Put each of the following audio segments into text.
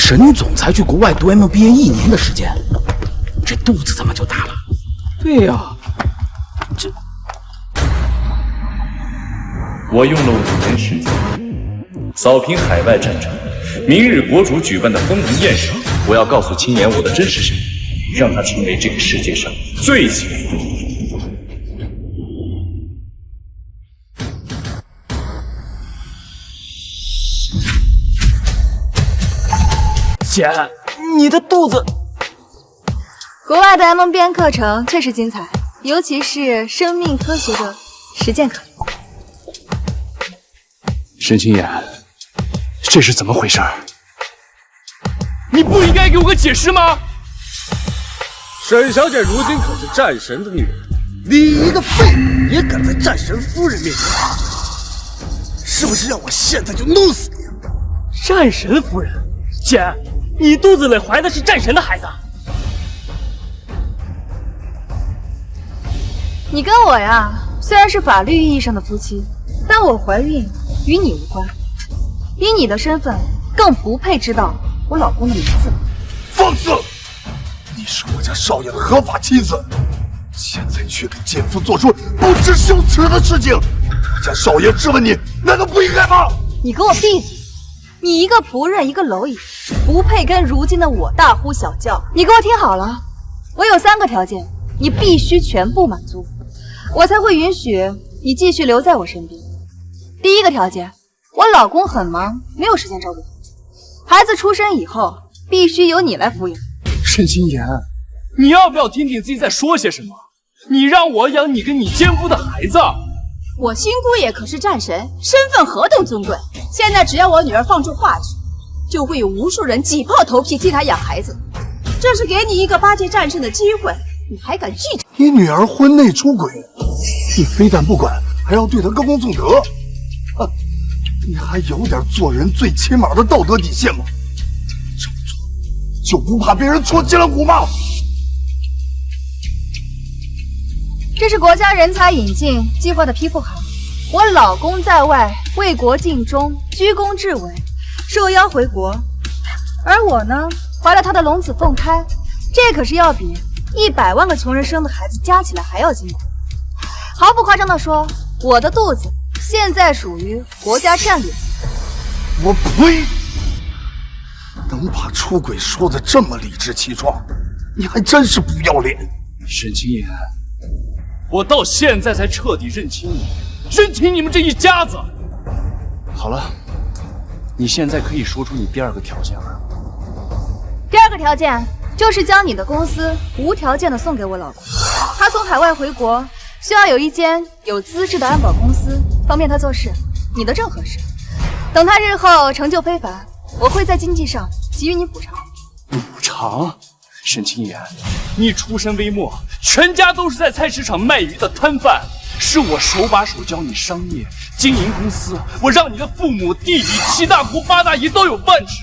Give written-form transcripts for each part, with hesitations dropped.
沈总才去国外读 MBA 1年的时间，这肚子怎么就大了？对呀，这我用了5年时间扫平海外战争。明日国主举办的封thần宴上，我要告诉青岩我的真实身份，让他成为这个世界上最强的人。姐，你的肚子……国外的 MBA 课程确实精彩，尤其是生命科学的实践课。沈清言，这是怎么回事？你不应该给我个解释吗？沈小姐如今可是战神的女人，你一个废物也敢在战神夫人面前发嘴，是不是让我现在就弄死你？战神夫人，姐，你肚子里怀的是战神的孩子。你跟我呀，虽然是法律意义上的夫妻，但我怀孕与你无关。以你的身份，更不配知道我老公的名字。放肆！你是我家少爷的合法妻子，现在却给奸夫做出不知羞耻的事情，我家少爷质问你，难道不应该吗？你给我闭嘴！你一个仆人，一个蝼蚁，不配跟如今的我大呼小叫。你给我听好了，我有3个条件，你必须全部满足，我才会允许你继续留在我身边。第一个条件，我老公很忙，没有时间照顾孩子，孩子出生以后必须由你来抚养。沈清言，你要不要听听自己在说些什么？你让我养你跟你奸夫的孩子？我新姑爷可是战神，身份何等尊贵。现在只要我女儿放出话去，就会有无数人挤破头皮替她养孩子。这是给你一个8阶战胜的机会，你还敢拒绝？你女儿婚内出轨，你非但不管，还要对她歌功颂德。你还有点做人最起码的道德底线吗？这么做就不怕别人戳脊梁骨吗？这是国家人才引进计划的批复函。我老公在外为国尽忠，居功至伟，受邀回国，而我呢，怀了他的龙子凤胎，这可是要比100万个穷人生的孩子加起来还要辛苦。毫不夸张地说，我的肚子现在属于国家战略资源。我呸！能把出轨说得这么理直气壮，你还真是不要脸。沈清言，我到现在才彻底认清你，认清你们这一家子。好了，你现在可以说出你第2个条件了。第2个条件就是将你的公司无条件的送给我老公。他从海外回国，需要有一间有资质的安保公司，方便他做事，你的任何事。等他日后成就非凡，我会在经济上给予你补偿。补偿？沈清言，你出身微末，全家都是在菜市场卖鱼的摊贩，是我手把手教你商业经营公司，我让你的父母弟弟7大姑8大姨都有饭吃。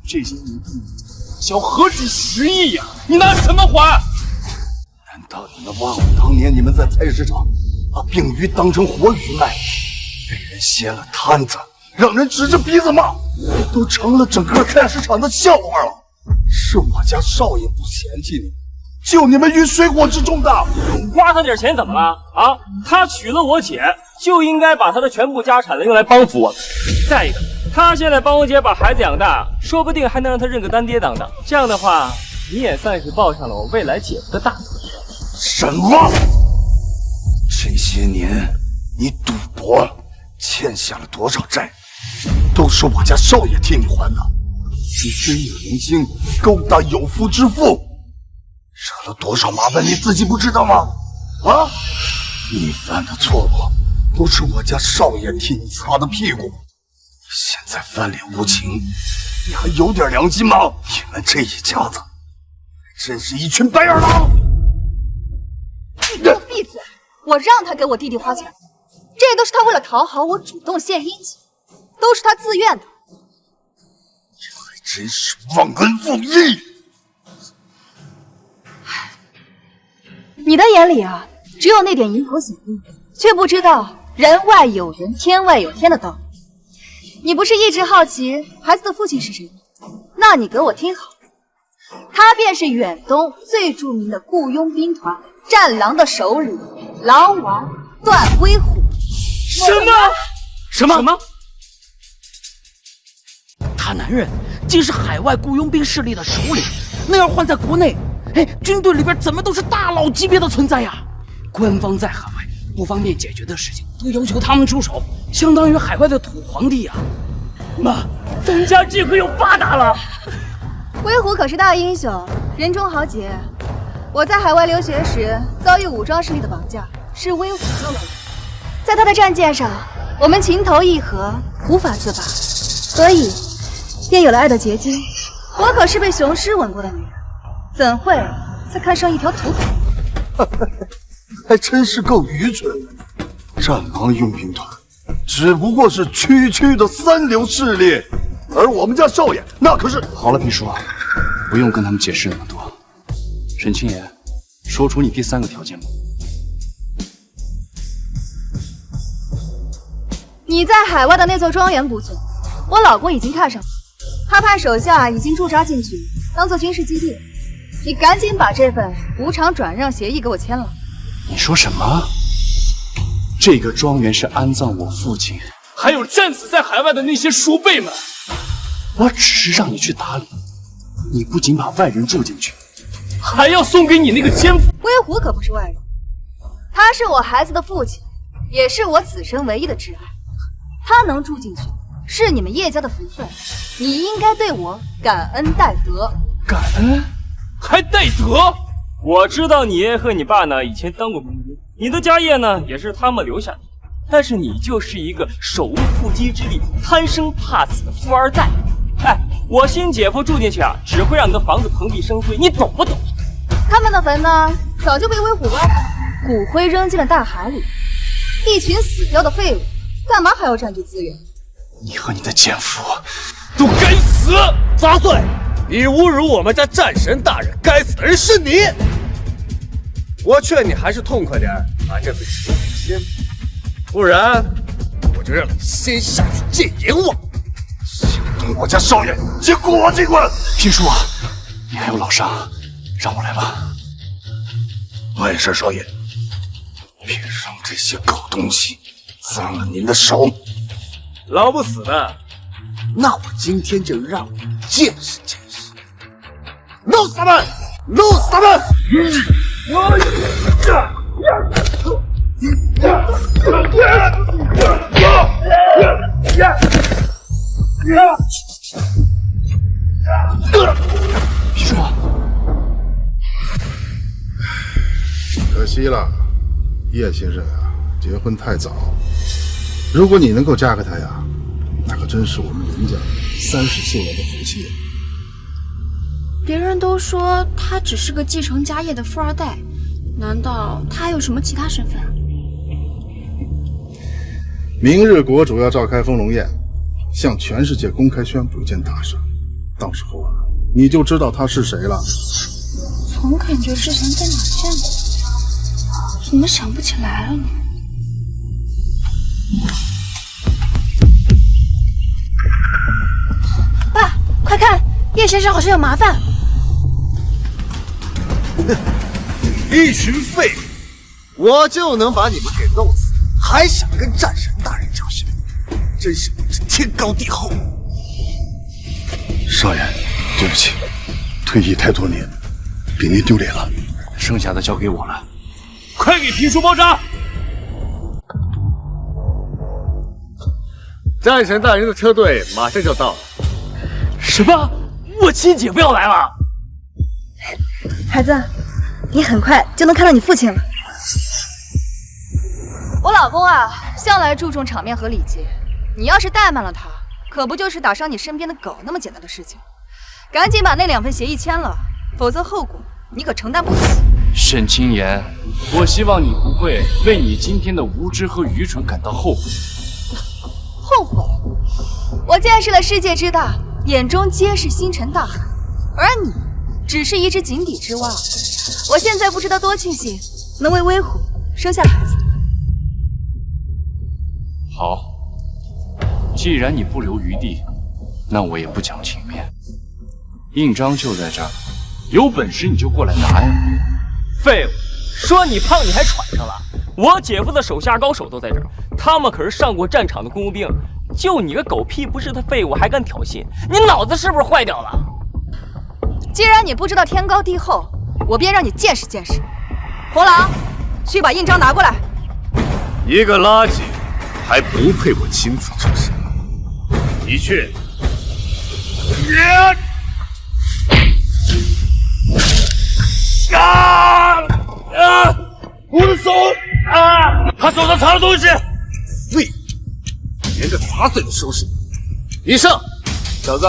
这些年的你交何止10亿呀？你拿什么还？难道你们忘了当年你们在菜市场把病鱼当成活鱼卖，被人掀了摊子，让人指着鼻子骂，都成了整个菜市场的笑话了。是我家少爷不嫌弃你，救你们于水火之中的。花他点钱怎么了啊？他娶了我姐，就应该把他的全部家产用来帮扶我们。再一个，他现在帮我姐把孩子养大，说不定还能让他认个干爹当当。这样的话，你也算是报上了我未来姐夫的大德。什么？这些年你赌博欠下了多少债，都是我家少爷替你还的。你真有良心，勾搭有夫之妇，惹了多少麻烦你自己不知道吗？啊！你犯的错误都是我家少爷替你擦的屁股，现在翻脸无情，你还有点良心吗？你们这一家子真是一群白眼狼！你给我闭嘴！我让他给我弟弟花钱，这都是他为了讨好我主动献殷勤，都是他自愿的。真是忘恩负义！你的眼里啊，只有那点蝇头小利，却不知道人外有人，天外有天的道理。你不是一直好奇孩子的父亲是谁吗？那你给我听好，他便是远东最著名的雇佣兵团战狼的首领狼王段威虎。什么？他男人竟是海外雇佣兵势力的首领，那要换在国内，军队里边怎么都是大佬级别的存在呀？官方在海外不方便解决的事情，都要求他们出手，相当于海外的土皇帝啊！妈，咱家这回又发达了。威虎可是大英雄，人中豪杰。我在海外留学时遭遇武装势力的绑架，是威虎救了我。在他的战舰上，我们情投意合，无法自拔，所以便有了爱的结晶。我可是被雄狮吻过的女人，怎会再看上一条土狗？还真是够愚蠢的。战狼佣兵团只不过是区区的三流势力，而我们家少爷那可是……好了，皮叔，不用跟他们解释那么多。沈清言，说出你第3个条件吧。你在海外的那座庄园不错，我老公已经看上了，他派手下已经驻扎进去，当做军事基地。你赶紧把这份无偿转让协议给我签了。你说什么？这个庄园是安葬我父亲，还有战死在海外的那些叔辈们。我只是让你去打理，你不仅把外人住进去，还要送给你那个奸夫。威虎可不是外人，他是我孩子的父亲，也是我此生唯一的挚爱。他能住进去，是你们叶家的福分，你应该对我感恩戴德。感恩？还戴德？我知道你爷和你爸呢以前当过兵，你的家业呢也是他们留下的，但是你就是一个手无缚鸡之力、贪生怕死的富二代。我新姐夫住进去啊，只会让你的房子蓬荜生辉，你懂不懂？他们的坟呢，早就被威虎挖开，骨灰扔进了大海里，一群死掉的废物，干嘛还要占据资源？你和你的奸夫都该死！杂碎！你侮辱我们家战神大人，该死的人是你！我劝你还是痛快点，把这份协议签，不然我就让你先下去见阎王！想动我家少爷，请滚尽滚！皮叔，你还有老伤，让我来吧。万事少爷，别让这些狗东西脏了您的手。老不死的，那我今天就让你见识见识！弄死他们！弄死他们！皮叔，可惜了，叶先生啊，结婚太早。如果你能够嫁给他呀，那可真是我们林家30岁人的福气。别人都说他只是个继承家业的富二代，难道他还有什么其他身份？明日国主要召开丰隆宴，向全世界公开宣布一件大事，到时候啊，你就知道他是谁了。总感觉之前在哪见过，怎么想不起来了呢？爸，快看，叶先生好像有麻烦。一群废物，我就能把你们给弄死，还想跟战神大人较劲，真是不知天高地厚。少爷，对不起，退役太多年，给您丢脸了。剩下的交给我了，快给皮叔包扎！战神大人的车队马上就到了。什么？我亲姐夫要来了？孩子，你很快就能看到你父亲了。我老公啊，向来注重场面和礼节，你要是怠慢了他，可不就是打伤你身边的狗那么简单的事情。赶紧把那2份协议签了，否则后果你可承担不起。沈清言，我希望你不会为你今天的无知和愚蠢感到后悔。后悔？我见识了世界之大，眼中皆是星辰大海，而你只是一只井底之蛙。我现在不知道多庆幸能为威虎生下孩子。好，既然你不留余地，那我也不讲情面。印章就在这儿，有本事你就过来拿呀！废物，说你胖你还喘上了？我姐夫的手下高手都在这儿，他们可是上过战场的雇佣兵。就你个狗屁不是的废物还敢挑衅，你脑子是不是坏掉了？既然你不知道天高地厚，我便让你见识见识。红狼，去把印章拿过来。一个垃圾，还不配我亲自出手。你去。我的手！他手上藏了东西，废物，连个杂碎都收拾。你上，小子，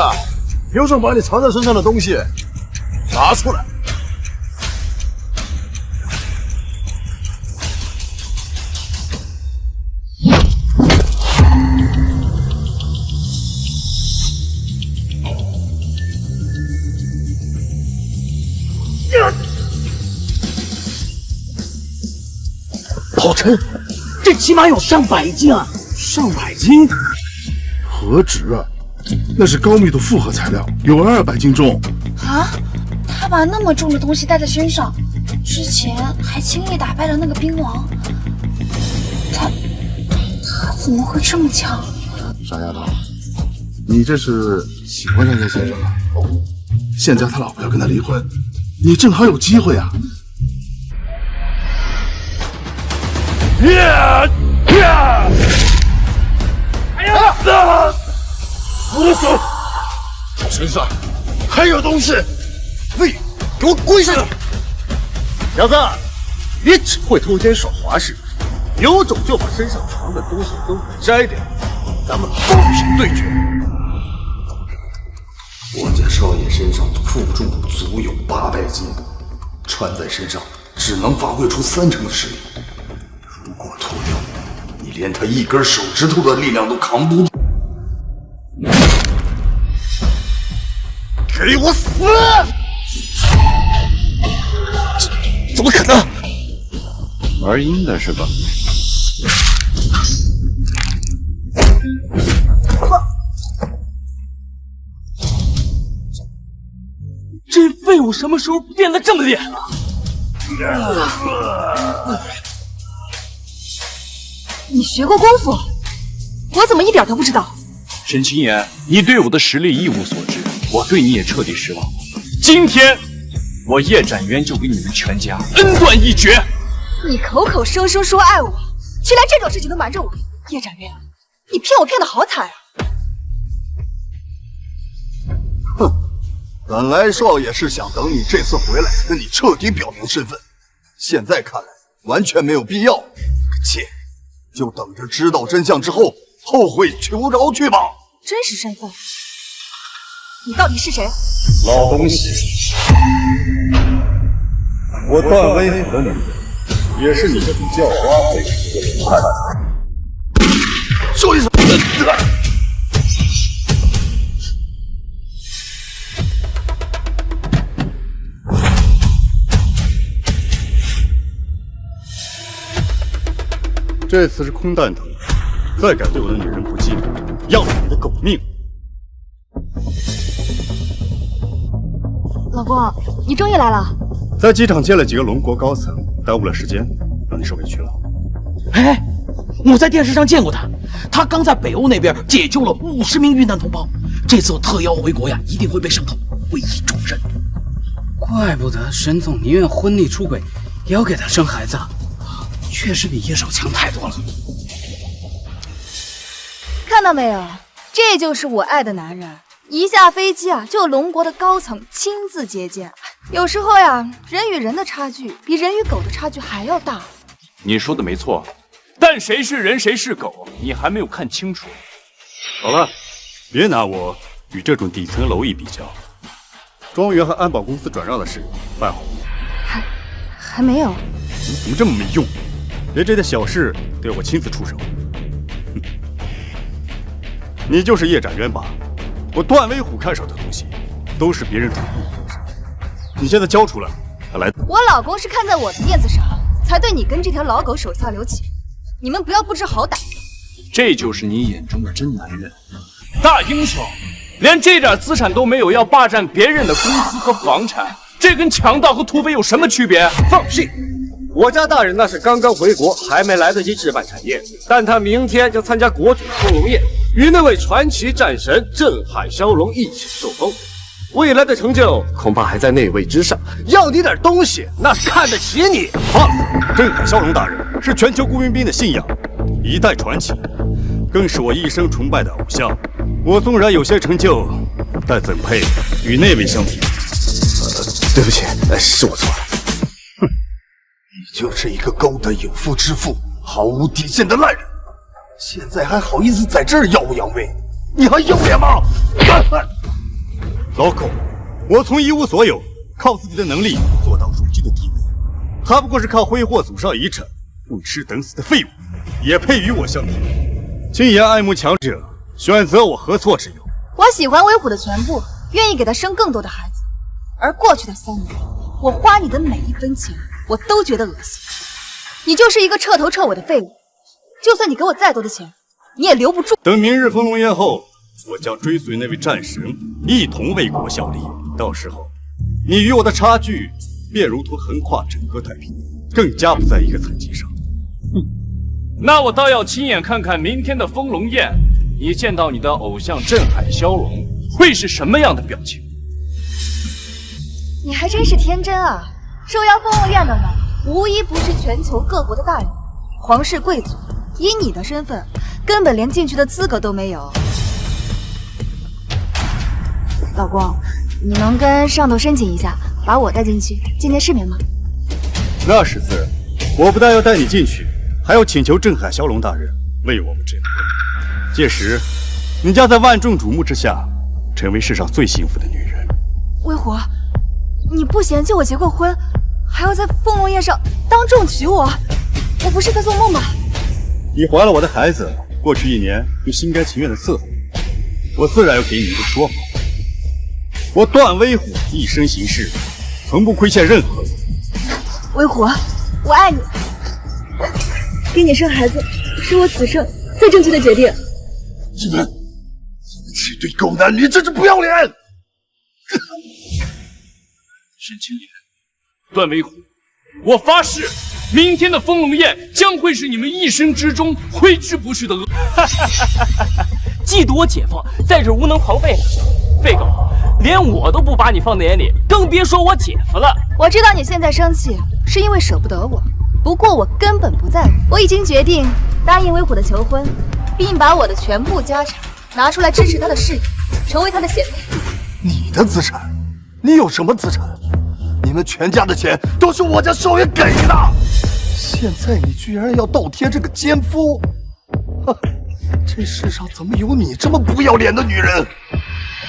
有种把你藏在身上的东西拿出来！好沉，这起码有上百斤啊！上百斤？何止啊！那是高密度复合材料，有200斤重。啊！他把那么重的东西带在身上，之前还轻易打败了那个兵王。他怎么会这么强？傻丫头，你这是喜欢上叶先生了？现在他老婆要跟他离婚，你正好有机会啊！我的手，身上还有东西，喂，给我跪下！小子，你只会偷奸耍滑是不是？有种就把身上藏的东西都给摘掉，咱们公平对决。我家少爷身上负重足有800斤，穿在身上只能发挥出30%的实力。如果脱掉，你连他一根手指头的力量都扛不住。给我死！怎么可能？玩阴的是吧？这废物什么时候变得这么厉害了？你学过功夫？我怎么一点都不知道？沈清言，你对我的实力一无所知，我对你也彻底失望。今天，我叶展渊就给你们全家恩断义绝。你口口声声说爱我，却连这种事情都瞒着我，叶展渊，你骗我骗得好惨啊！哼，本来少爷是想等你这次回来，跟你彻底表明身份，现在看来完全没有必要。切，就等着知道真相之后后悔求饶去吧。真实身份？你到底是谁？老东西，我段威虎的女人，也是你这种叫花费的叛徒。少爷，这次是空蛋疼，再敢对我的女人不敬，要了你的狗命！老公，你终于来了。在机场见了几个龙国高层，耽误了时间，让你受委屈了。哎，我在电视上见过他，他刚在北欧那边解救了50名遇难同胞。这次我特邀回国呀，一定会被上头委以重任。怪不得沈总宁愿婚内出轨，也要给他生孩子，确实比叶少强太多了。看到没有，这就是我爱的男人。一下飞机啊，就有龙国的高层亲自接见。有时候呀，人与人的差距比人与狗的差距还要大。你说的没错，但谁是人谁是狗，你还没有看清楚。好了，别拿我与这种底层蝼蚁比较。庄园和安保公司转让的事办好了？还没有。你怎么这么没用？连这点小事都要我亲自出手。你就是叶展渊吧？我段威虎看上的东西，都是别人主意。你现在交出来，他来。我老公是看在我的面子上，才对你跟这条老狗手下留情。你们不要不知好歹。这就是你眼中的真男人，大英雄，连这点资产都没有，要霸占别人的公司和房产，这跟强盗和土匪有什么区别？放屁！我家大人那是刚刚回国，还没来得及置办产业，但他明天就参加国主封龙宴，与那位传奇战神镇海骁龙一起受封。未来的成就恐怕还在那位之上。要你点东西，那是看得起你。好，镇海骁龙大人是全球雇佣兵的信仰，一代传奇，更是我一生崇拜的偶像。我纵然有些成就，但怎配与那位相比？对不起，是我错了。哼，你就是一个勾当有妇之夫、毫无底线的烂人，现在还好意思在这儿耀武扬威，你还有脸吗？老狗，我从一无所有，靠自己的能力做到如今的地位，他不过是靠挥霍祖上遗产、混吃等死的废物，也配与我相比？亲言爱慕强者，选择我何错之有？我喜欢威虎的全部，愿意给他生更多的孩子。而过去的3年，我花你的每一分钱，我都觉得恶心。你就是一个彻头彻尾的废物，就算你给我再多的钱，你也留不住。等明日封龙宴后，我将追随那位战神一同为国效力。到时候，你与我的差距便如同横跨整个太平，更加不在一个层级上。那我倒要亲眼看看明天的封龙宴，你见到你的偶像镇海骁龙会是什么样的表情？你还真是天真啊！受邀封龙宴的呢，无一不是全球各国的大人、皇室贵族。以你的身份，根本连进去的资格都没有。老公，你能跟上头申请一下，把我带进去见见世面吗？那是自然，我不但要带你进去，还要请求镇海骁龙大人为我们证婚。届时，你将在万众瞩目之下，成为世上最幸福的女人。威虎，你不嫌弃我结过婚，还要在封龙宴上当众娶我？我不是在做梦吧？你怀了我的孩子，过去1年又心甘情愿的伺候我自然要给你一个说法。我段威虎一生行事，从不亏欠任何人。威虎，我爱你，给你生孩子是我此生最正确的决定。你们这对狗男女真是不要脸！沈清言，段威虎，我发誓，明天的封龙宴将会是你们一生之中挥之不去的噩。嫉妒我姐夫在这无能狂吠呢，废狗，连我都不把你放在眼里，更别说我姐夫了。我知道你现在生气是因为舍不得我，不过我根本不在乎。我已经决定答应威虎的求婚，并把我的全部家产拿出来支持他的事业，成为他的贤内。你的资产？你有什么资产？你们全家的钱都是我家少爷给的，现在你居然要倒贴这个奸夫！这世上怎么有你这么不要脸的女人？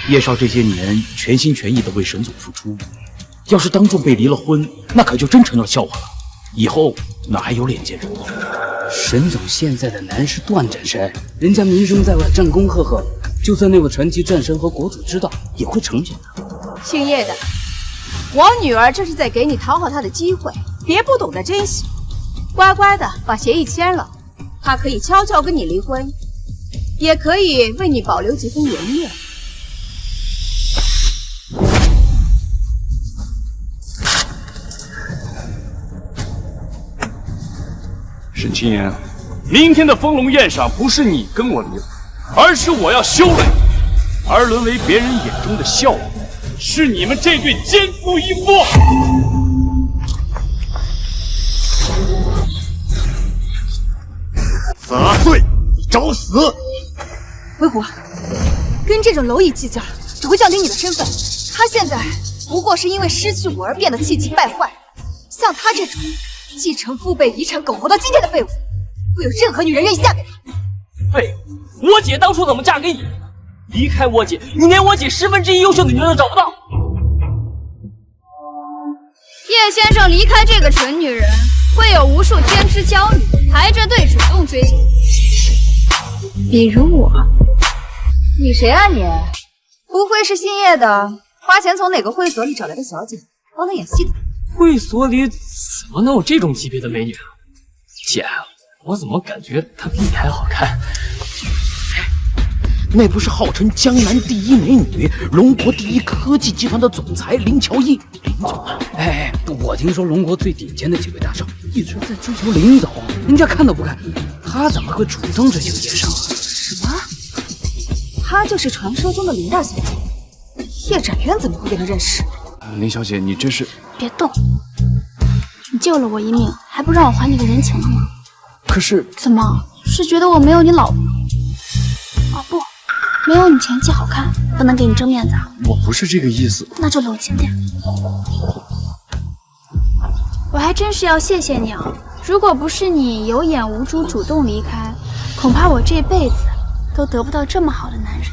叶少这些年全心全意的为沈总付出，要是当众被离了婚，那可就真成了笑话了。以后哪还有脸见人？沈总现在的男是段战神，人家名声在外，战功赫赫，就算那位传奇战神和国主知道，也会成全他。姓叶的，我女儿这是在给你讨好她的机会，别不懂得珍惜，乖乖的把协议签了，她可以悄悄跟你离婚，也可以为你保留几分颜面。沈清言，明天的封龙宴上不是你跟我离婚，而是我要休了你，而沦为别人眼中的笑话，是你们这对奸夫淫妇。杂碎，你找死！威虎，跟这种蝼蚁计较，只会降低你的身份。他现在不过是因为失去我而变得气急败坏。像他这种继承父辈遗产、苟活到今天的废物，会有任何女人愿意嫁给他？废物！我姐当初怎么嫁给你？离开我姐，你连我姐1/10优秀的女人都找不到。叶先生离开这个蠢女人，会有无数天之娇女排着队主动追求，比如我。你谁啊你？不会是姓叶的，花钱从哪个会所里找来的小姐，帮他演戏的？会所里怎么能有这种级别的美女啊？姐，我怎么感觉她比你还好看？那不是号称江南第一美女、龙国第一科技集团的总裁林乔伊，林总啊！哎，我听说龙国最顶尖的几位大少一直在追求林总，人家看都不看，他怎么会主动追求叶少啊？什么？她就是传说中的林大小姐？叶展渊怎么会跟她认识？林小姐，你这是……别动！你救了我一命，还不让我还你个人情了吗？可是怎么是觉得我没有你老婆？哦不，没有你前妻好看，不能给你争面子啊！我不是这个意思，那就搂紧点。我还真是要谢谢你啊！如果不是你有眼无珠主动离开，恐怕我这辈子都得不到这么好的男人。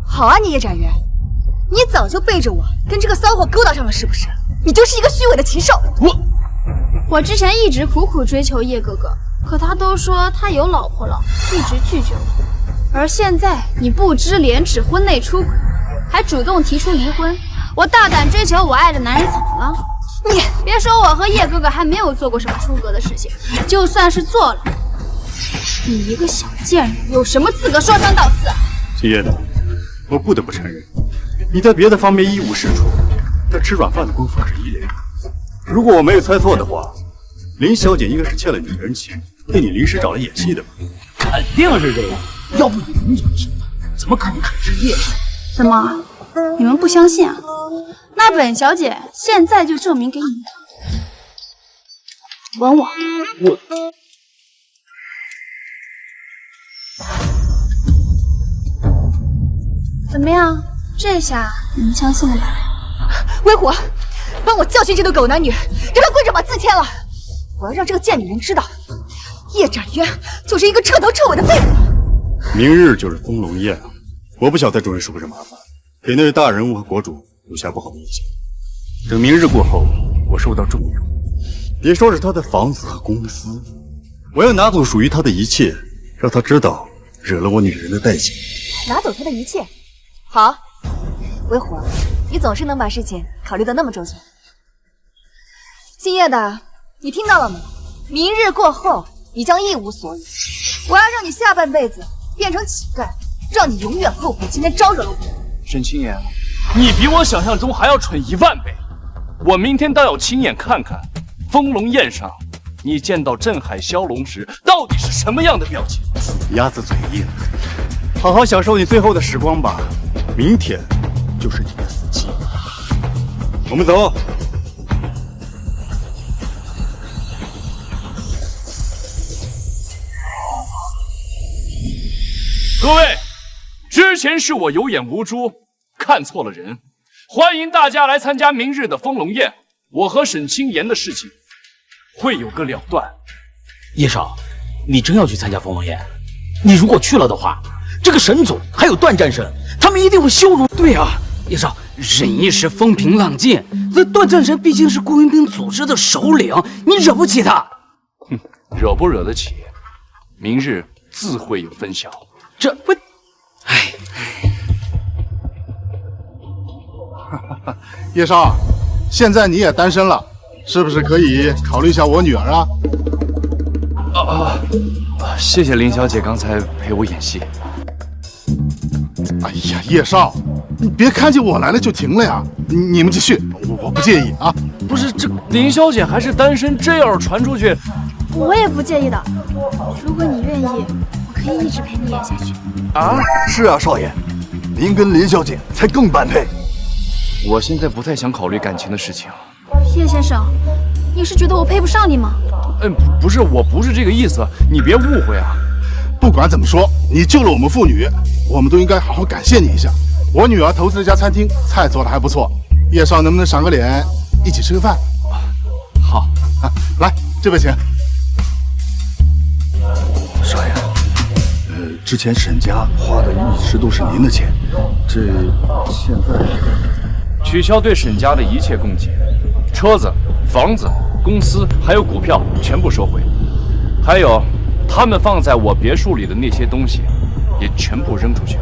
好啊，你叶展渊，你早就背着我跟这个骚货勾搭上了，是不是？你就是一个虚伪的禽兽！我之前一直苦苦追求叶哥哥，可他都说他有老婆了，一直拒绝我。而现在你不知廉耻，婚内出轨，还主动提出离婚，我大胆追求我爱的男人，怎么了？你别说我和叶哥哥还没有做过什么出格的事情，就算是做了，你一个小贱人有什么资格说三道四啊？秦叶的，我不得不承认，你在别的方面一无是处，但吃软饭的功夫可是一流。如果我没有猜错的话，林小姐应该是欠了你人情，被你临时找来演戏的吧？肯定是这样，要不以林总的身份，怎么可能肯是叶少？怎么，你们不相信啊？那本小姐现在就证明给你们。吻我。我。怎么样？这下你们相信了吧？威虎，帮我教训这对狗男女，让他跪着把字签了。我要让这个贱女人知道，叶展渊就是一个彻头彻尾的废物。明日就是丰隆宴，我不想再众人说个这麻烦，给那位大人物和国主留下不好的印象。等明日过后，我受到重用，别说是他的房子和公司，我要拿走属于他的一切，让他知道惹了我女人的代价。拿走他的一切？好，威虎，你总是能把事情考虑得那么周全。姓叶的，你听到了吗？明日过后，你将一无所有。我要让你下半辈子变成乞丐，让你永远后悔今天招惹了我。沈清言，你比我想象中还要蠢10000倍。我明天倒要亲眼看看，丰隆宴上你见到镇海骁龙时到底是什么样的表情。鸭子嘴硬，好好享受你最后的时光吧。明天就是你的死期。我们走。各位，之前是我有眼无珠，看错了人。欢迎大家来参加明日的丰隆宴，我和沈清言的事情会有个了断。叶少，你真要去参加丰隆宴？你如果去了的话，这个沈总还有段战神，他们一定会羞辱。对啊，叶少，忍一时风平浪静。这段战神毕竟是雇佣兵组织的首领，你惹不起他。哼，惹不惹得起，明日自会有分晓。这不，哎，叶少，现在你也单身了，是不是可以考虑一下我女儿啊？谢谢林小姐刚才陪我演戏。哎呀，叶少，你别看见我来了就停了呀！你们继续，我不介意啊。不是，这林小姐还是单身，这要是传出去，我也不介意的。如果你愿意，我可以一直陪你演下去。啊，是啊，少爷，您跟林小姐才更般配。我现在不太想考虑感情的事情。叶先生，你是觉得我配不上你吗？不是，我不是这个意思，你别误会啊。不管怎么说，你救了我们父女，我们都应该好好感谢你一下。我女儿投资了家餐厅，菜做的还不错。叶少能不能赏个脸，一起吃个饭？好啊，来，这边请。少爷，之前沈家花的一直都是您的钱，这现在取消对沈家的一切供给，车子、房子、公司还有股票全部收回，还有他们放在我别墅里的那些东西也全部扔出去。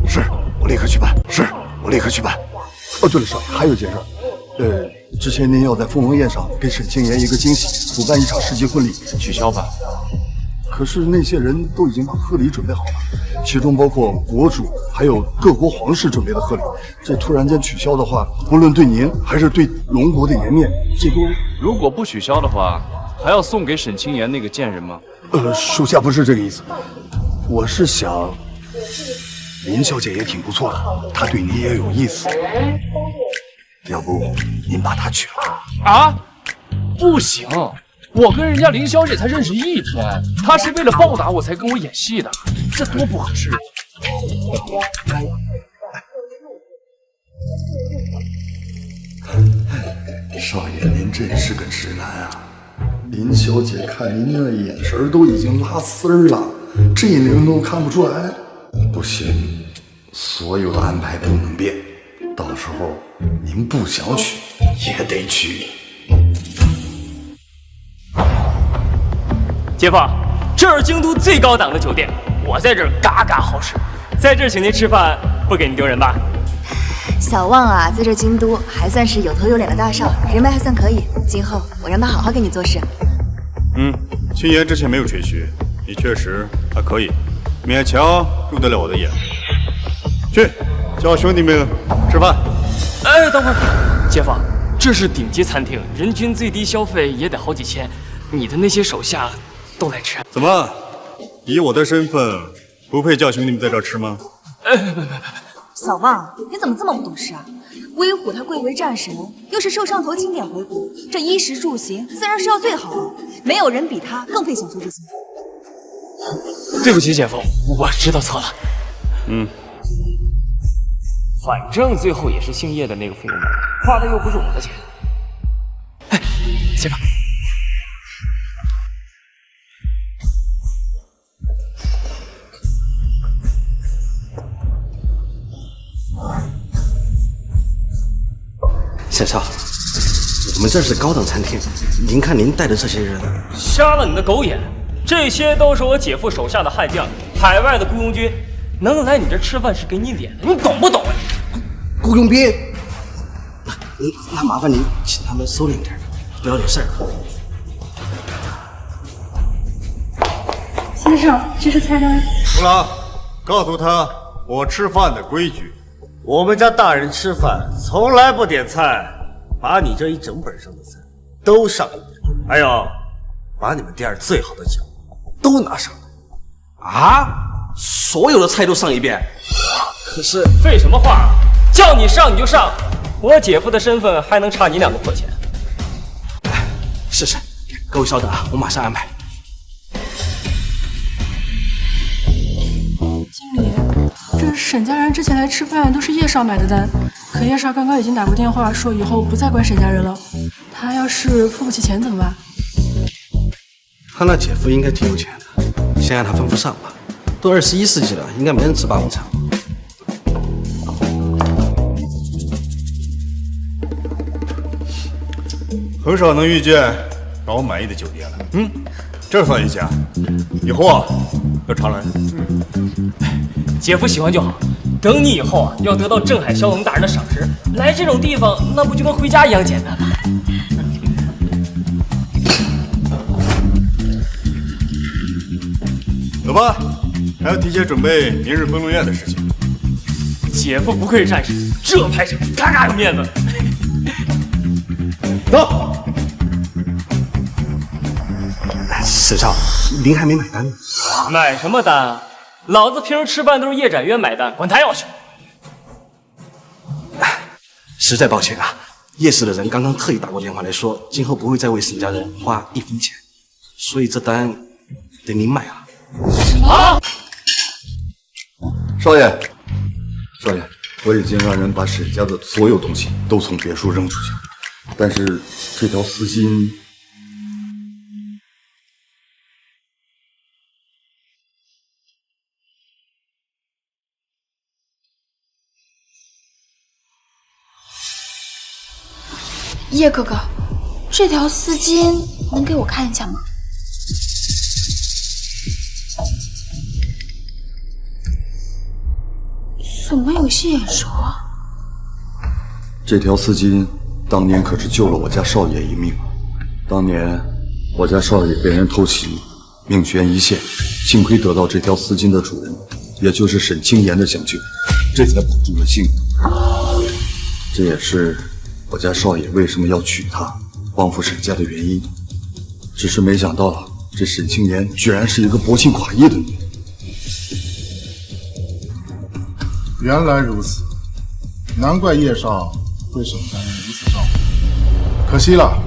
是，我立刻去办。是，我立刻去办。哦，对了，少爷，还有件事，之前您要在丰隆宴上给沈清言一个惊喜，补办一场世纪婚礼，取消吧。可是那些人都已经把贺礼准备好了，其中包括国主还有各国皇室准备的贺礼。这突然间取消的话，不论对您还是对龙国的颜面，这都……如果不取消的话，还要送给沈清言那个贱人吗？属下不是这个意思，我是想，林小姐也挺不错的，她对您也有意思，要不您把她娶了？啊，不行，我跟人家林小姐才认识1天，她是为了报答我才跟我演戏的，这多不合适！少爷，您真是个直男啊！林小姐看您这眼神都已经拉丝儿了，这灵都看不出来。不行，所有的安排不能变，到时候您不想娶也得娶。姐夫，这是京都最高档的酒店，我在这儿嘎嘎好使，在这儿请您吃饭不给您丢人吧？小旺啊，在这京都还算是有头有脸的大少，人脉还算可以。今后我让他好好给你做事。青言之前没有吹嘘，你确实还可以，勉强入得了我的眼。去，叫兄弟们吃饭。哎，等会儿，姐夫，这是顶级餐厅，人均最低消费也得好几千，你的那些手下都来吃？怎么，以我的身份，不配叫兄弟们在这儿吃吗？小旺，你怎么这么不懂事啊？威虎他贵为战神，又是受上头钦点回国，这衣食住行自然是要最好的，没有人比他更配享受这些。对不起，姐夫，我知道错了。反正最后也是姓叶的那个费用买的，花的又不是我的钱。哎，姐夫。沈少，我们这是高档餐厅，您看您带的这些人，瞎了你的狗眼！这些都是我姐夫手下的悍将，海外的雇佣军，能来你这吃饭是给你脸的，你懂不懂？雇佣兵，那麻烦您请他们收敛点，不要惹事儿。先生，这是菜单。胡郎，告诉他我吃饭的规矩。我们家大人吃饭从来不点菜，把你这一整本上的菜都上一遍，还有把你们店最好的酒都拿上来。啊！所有的菜都上一遍？可是废什么话？叫你上你就上，我姐夫的身份还能差你2个破钱？是，各位稍等啊，我马上安排。经理，这沈家人之前来吃饭都是叶少买的单，可叶少刚刚已经打过电话说以后不再管沈家人了，他要是付不起钱怎么办？他那姐夫应该挺有钱的，先让他吩咐上吧。都21世纪了，应该没人吃霸王餐。很少能遇见让我满意的酒店了。这算一家，以后啊要常来。姐夫喜欢就好，等你以后啊要得到镇海骁龙大人的赏识，来这种地方那不就跟回家一样简单吗？走吧，还要提前准备明日分龙宴的事情。姐夫不愧是战士，这排场嘎嘎有面子。走。沈少，您还没买单呢。买什么单啊？老子平时吃饭都是叶展渊买单，管他要求。实在抱歉啊，叶氏的人刚刚特意打过电话来说，今后不会再为沈家人花1分钱，所以这单得您买啊。什么？少爷，我已经让人把沈家的所有东西都从别墅扔出去了，但是这条丝巾。叶哥哥，这条丝巾能给我看一下吗？怎么有些眼熟啊？这条丝巾当年可是救了我家少爷一命。当年我家少爷被人偷袭，命悬一线，幸亏得到这条丝巾的主人也就是沈清言的想救，这才保住了性命。这也是我家少爷为什么要娶她，帮扶沈家的原因。只是没想到，这沈清言居然是一个薄情寡义的女人。原来如此，难怪叶少对沈家人如此照顾。可惜了，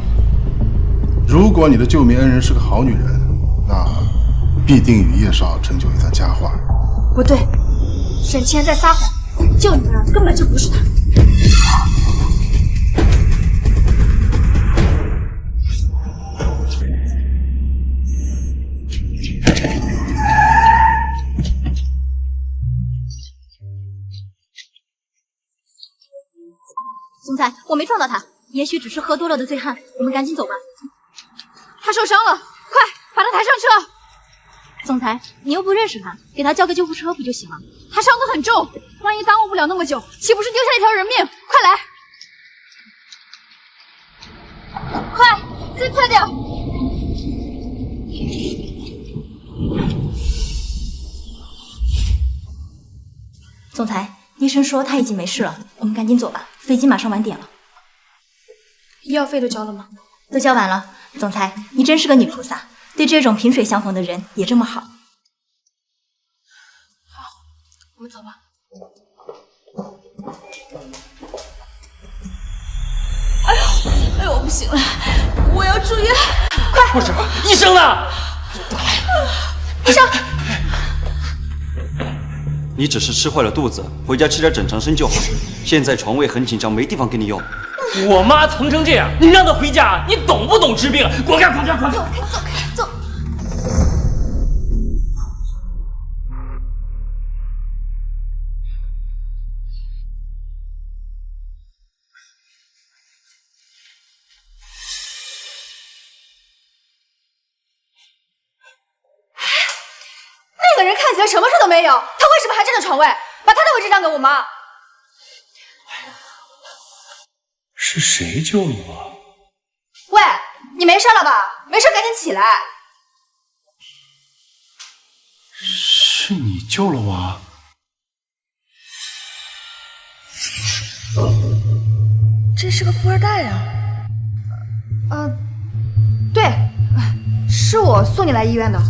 如果你的救命恩人是个好女人，那必定与叶少成就一段佳话。不对，沈清言在撒谎，救你的人根本就不是他。总裁，我没撞到他，也许只是喝多了的醉汉，我们赶紧走吧。他受伤了，快把他抬上车！总裁，你又不认识他，给他叫个救护车不就行了？他伤得很重，万一耽误不了那么久，岂不是丢下一条人命？快来！快，再快点！总裁，医生说他已经没事了，我们赶紧走吧，飞机马上晚点了。医药费都交了吗？都交完了。总裁，你真是个女菩萨，对这种萍水相逢的人也这么好。好，我们走吧。哎呦，不行了，我要住院！快，护士，医生呢？医生，你只是吃坏了肚子，回家吃点整肠参就好。现在床位很紧张，没地方给你用。我妈疼成这样，你让她回家，你懂不懂治病？滚开，滚开，滚开！走开，走。那个人看起来什么事都没有，他为什么还占着床位？把他的位置让给我妈。是谁救了我？喂，你没事了吧？没事赶紧起来。是你救了我？这是个富二代啊！对，是我送你来医院的。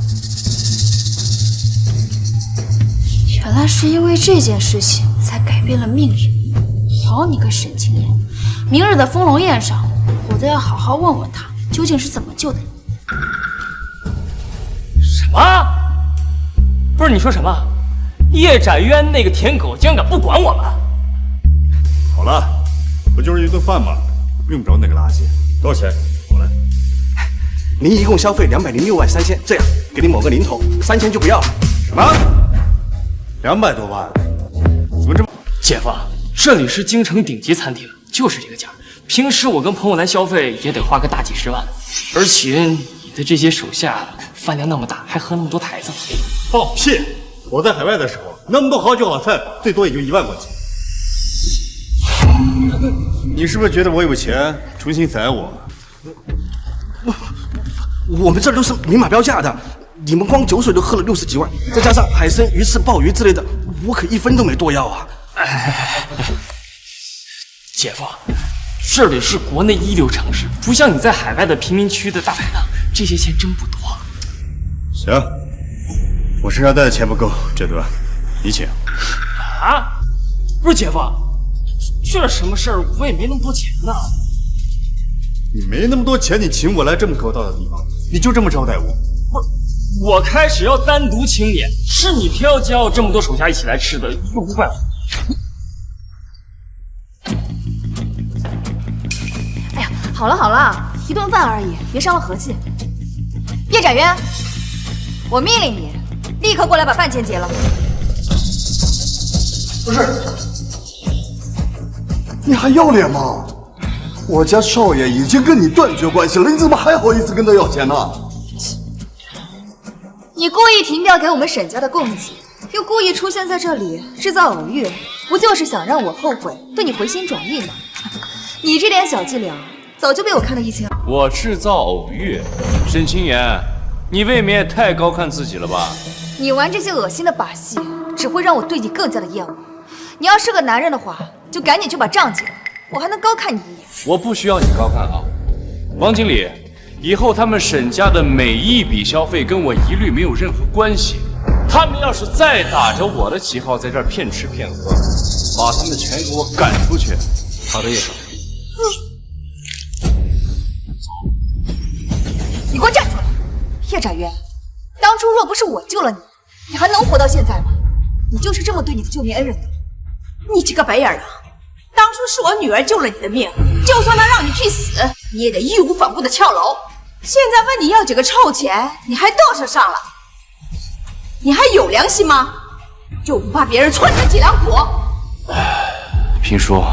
原来是因为这件事情才改变了命运。好你个沈清言，明日的丰隆宴上，我都要好好问问他究竟是怎么救的你。什么？不是你说什么？叶展渊那个舔狗竟然敢不管我们？好了，不就是一顿饭吗？用不着那个垃圾。多少钱？我来。您一共消费206万3000，这样给你抹个零头，3000就不要了。什么？200多万？怎么这么……姐夫，这里是京城顶级餐厅，就是这个价。平时我跟朋友来消费也得花个大几十万，而且你的这些手下饭量那么大，还喝那么多台子。放屁！我在海外的时候，那么多好酒好菜，最多也就1万块钱。你是不是觉得我有钱，重新宰我？我们这都是明码标价的，你们光酒水都喝了60几万，再加上海参、鱼翅、鲍鱼之类的，我可1分都没多要啊！姐夫，这里是国内一流城市，不像你在海外的贫民区的大排档，这些钱真不多。行，我身上带的钱不够，这顿你请。啊？不是姐夫，这什么事儿？我也没那么多钱呢。你没那么多钱，你请我来这么可靠的地方，你就这么招待我？不是，我开始要单独清点，是你偏要叫这么多手下一起来吃的，又不怪我。哎呀，好了好了，一顿饭而已，别伤了和气。叶展渊，我命令你立刻过来把饭钱结了。不是，你还要脸吗？我家少爷已经跟你断绝关系了，你怎么还好意思跟他要钱呢？你故意停掉给我们沈家的供给，又故意出现在这里制造偶遇，不就是想让我后悔，对你回心转意吗？你这点小伎俩，早就被我看得一清二楚。我制造偶遇，沈清言，你未免也太高看自己了吧？你玩这些恶心的把戏，只会让我对你更加的厌恶。你要是个男人的话，就赶紧去把账结了，我还能高看你一眼。我不需要你高看啊，王经理，以后他们沈家的每一笔消费跟我一律没有任何关系。他们要是再打着我的旗号在这儿骗吃骗喝，把他们全给我赶出去。好的，叶少。你给我站住！叶展元，当初若不是我救了你，你还能活到现在吗？你就是这么对你的救命恩人的？你这个白眼狼！当初是我女儿救了你的命，就算她让你去死，你也得义无反顾的跳楼。现在问你要几个臭钱，你还嘚瑟上了？你还有良心吗？就不怕别人戳你的脊梁骨？评叔，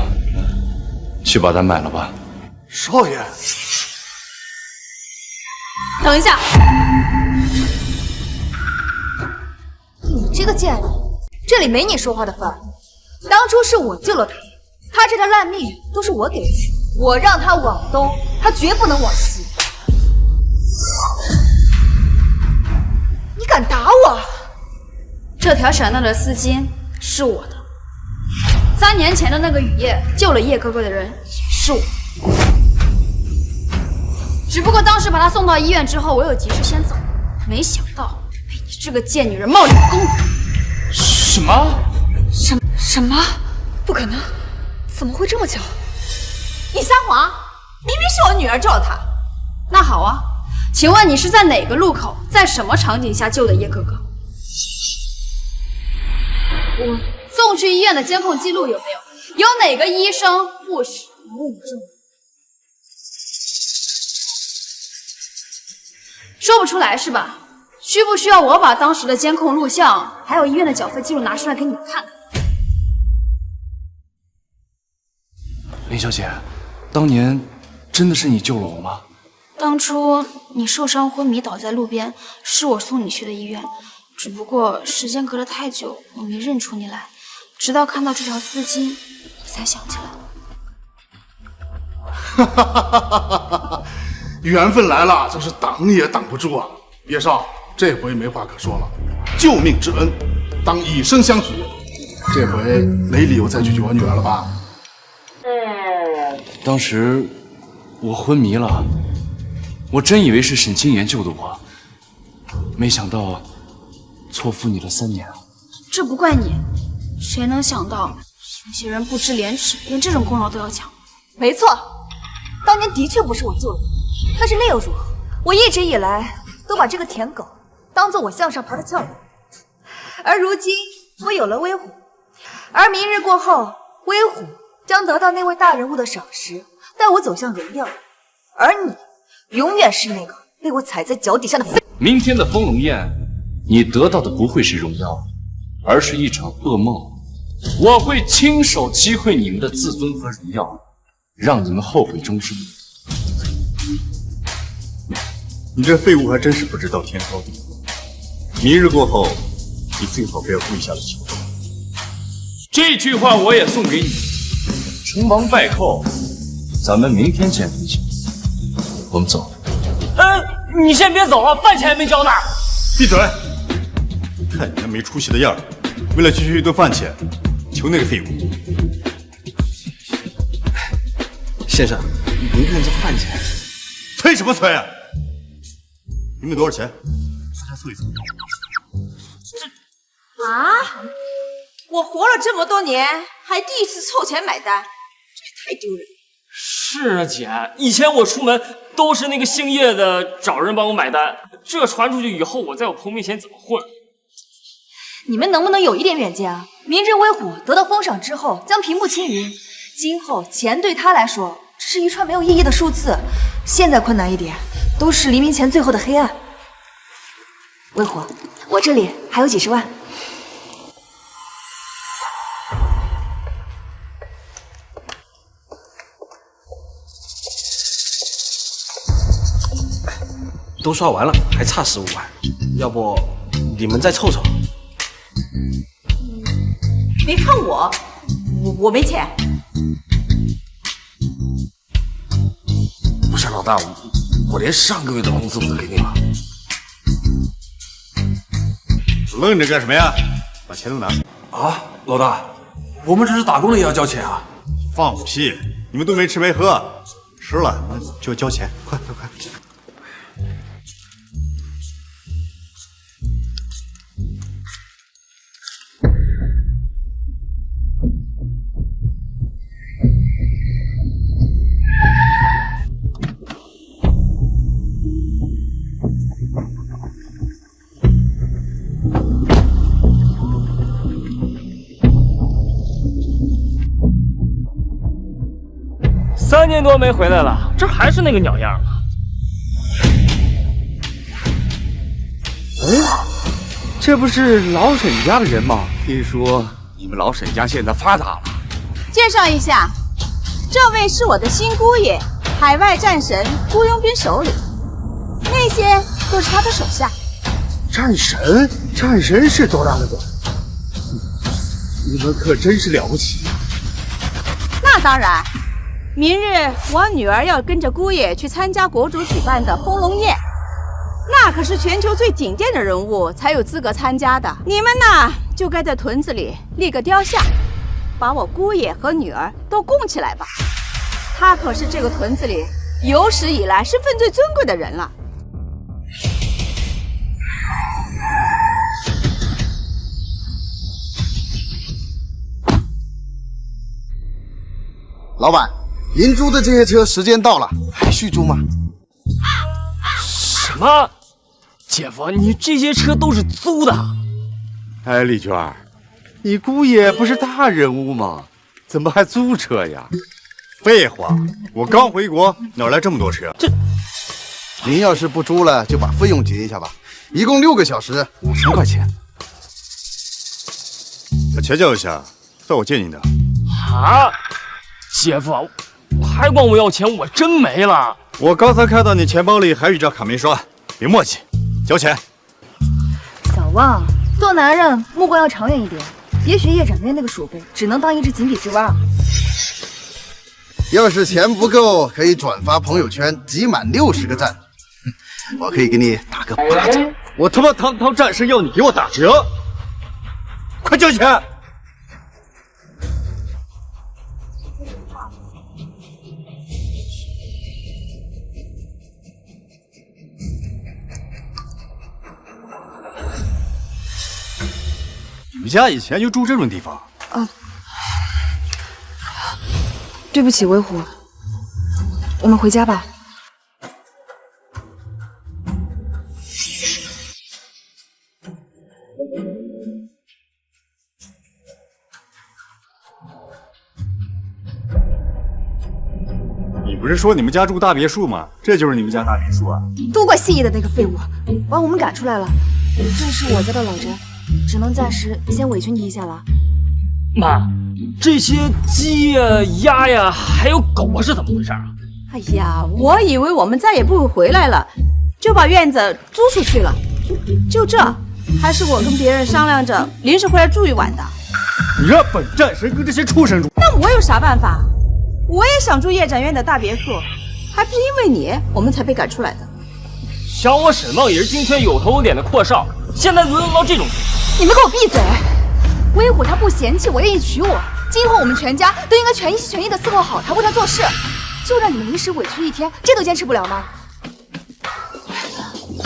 去把单买了吧。少爷，等一下，你这个贱人，这里没你说话的份儿。当初是我救了他，他这条烂命都是我给的，我让他往东，他绝不能往西。你敢打我？这条闪亮的丝巾是我的。3年前的那个雨夜救了叶哥哥的人也是我。只不过当时把他送到医院之后，我有及时先走，没想到被你这个贱女人冒领公款。什么？什么？不可能！怎么会这么巧？你撒谎！明明是我女儿救了他。那好啊，请问你是在哪个路口，在什么场景下救的叶哥哥？我送去医院的监控记录有没有？有哪个医生、护士能为你证明？说不出来是吧？需不需要我把当时的监控录像，还有医院的缴费记录拿出来给你们看看？林小姐，当年真的是你救了我吗？当初你受伤昏迷倒在路边，是我送你去的医院，只不过时间隔得太久，我没认出你来，直到看到这条丝巾，我才想起来。哈哈哈哈哈！缘分来了，真是挡也挡不住啊！叶少，这回没话可说了，救命之恩，当以身相许。这回没理由再去救我女儿了吧？当时我昏迷了，我真以为是沈清言救的我，没想到错付你了3年啊！这不怪你，谁能想到有些人不知廉耻，连这种功劳都要抢？没错，当年的确不是我救了你，但是那又如何？我一直以来都把这个舔狗当做我向上爬的跳板，而如今我有了威虎，而明日过后，威虎将得到那位大人物的赏识，带我走向荣耀，而你永远是那个被我踩在脚底下的废。明天的丰容宴，你得到的不会是荣耀，而是一场噩梦。我会亲手击溃你们的自尊和荣耀，让你们后悔终生。你这废物还真是不知道天高地厚。明日过后，你最好不要跪下来求饶。这句话我也送给你。成王败寇，咱们明天见分晓。我们走。你先别走啊，饭钱还没交呢。闭嘴！看你那没出息的样儿，为了区区一顿饭钱，求那个废物。先生，您看这饭钱。催什么催啊？你们多少钱？大家凑一凑。啊！我活了这么多年，还第一次凑钱买单，这也太丢人了。是啊，姐，以前我出门都是那个姓叶的找人帮我买单，这传出去以后，我在我朋友面前怎么混？你们能不能有一点远见啊？明日威虎得到封赏之后，将平步青云，今后钱对他来说只是一串没有意义的数字。现在困难一点，都是黎明前最后的黑暗。威虎，我这里还有几十万。都刷完了，还差15万，要不你们再凑凑？别看我没钱。不是老大，我连上个月的工资都给你了。愣着干什么呀？把钱都拿！啊，老大，我们这是打工的也要交钱啊！放屁！你们都没吃没喝，吃了那就交钱，快！ 3年多没回来了，这还是那个鸟样啊！这不是老沈家的人吗？听说你们老沈家现在发达了。介绍一下，这位是我的新姑爷，海外战神雇佣兵首领，那些都是他的手下。战神？战神是多大的官？你们可真是了不起！那当然。 明日我女儿要跟着姑爷去参加国主举办的丰隆宴，那可是全球最顶尖的人物才有资格参加的。你们呢，就该在屯子里立个雕像，把我姑爷和女儿都供起来吧。他可是这个屯子里有史以来身份最尊贵的人了。老板。 您租的这些车时间到了，还续租吗？什么？姐夫，你这些车都是租的？哎，丽娟，你姑爷不是大人物吗？怎么还租车呀？废话，我刚回国，哪来这么多车？这，您要是不租了，就把费用结一下吧，一共6个小时，5000块钱。钱交一下，算我借你的。啊，姐夫。 还管我要钱，我真没了。我刚才看到你钱包里还有一张卡没刷，别墨迹，交钱。小旺，做男人目光要长远一点。也许叶展院那个鼠辈只能当一只井底之蛙。要是钱不够，可以转发朋友圈，集满60个赞，我可以给你打个8折。我他妈堂堂战士要你给我打折，快交钱！ 你们家以前就住这种地方？啊，对不起，威虎，我们回家吧。你不是说你们家住大别墅吗？这就是你们家大别墅啊？都怪谢意的那个废物，把我们赶出来了。这是我家的老宅。 只能暂时先委屈你一下了。妈，这些鸡呀、鸭呀，还有狗啊，是怎么回事啊？哎呀，我以为我们再也不会回来了，就把院子租出去了。就这，还是我跟别人商量着临时回来住一晚的。你让本战神跟这些畜生住，那我有啥办法？我也想住叶展院的大别墅，还不是因为你，我们才被赶出来的。想我沈望也是今天有头有脸的阔少，现在沦落到这种地步。 你们给我闭嘴！威虎他不嫌弃我，愿意娶我，今后我们全家都应该全心全意的伺候好他，为他做事。就让你们临时委屈一天，这都坚持不了吗？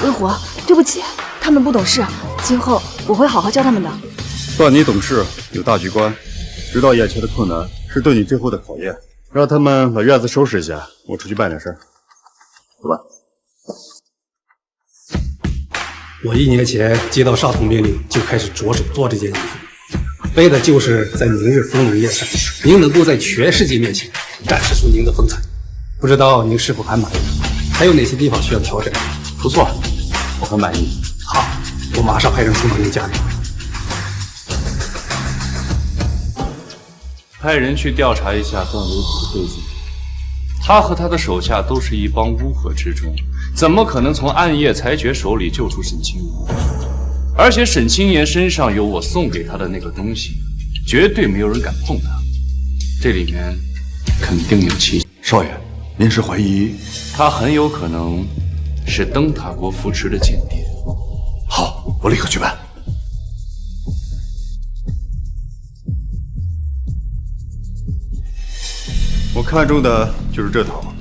威虎，对不起，他们不懂事，今后我会好好教他们的。算你懂事，有大局观，知道眼前的困难是对你最后的考验。让他们把院子收拾一下，我出去办点事儿。走吧。 我1年前接到少统命令，就开始着手做这件衣服，为的就是在明日丰隆宴上，您能够在全世界面前展示出您的风采。不知道您是否还满意？还有哪些地方需要调整？不错，我很满意。好，我马上派人送到您家里。派人去调查一下段维虎的背景，他和他的手下都是一帮乌合之众。 怎么可能从暗夜裁决手里救出沈清言？而且沈清言身上有我送给他的那个东西，绝对没有人敢碰他。这里面肯定有蹊跷。少爷，您是怀疑他很有可能是灯塔国扶持的间谍？好，我立刻去办。看中的就是这套。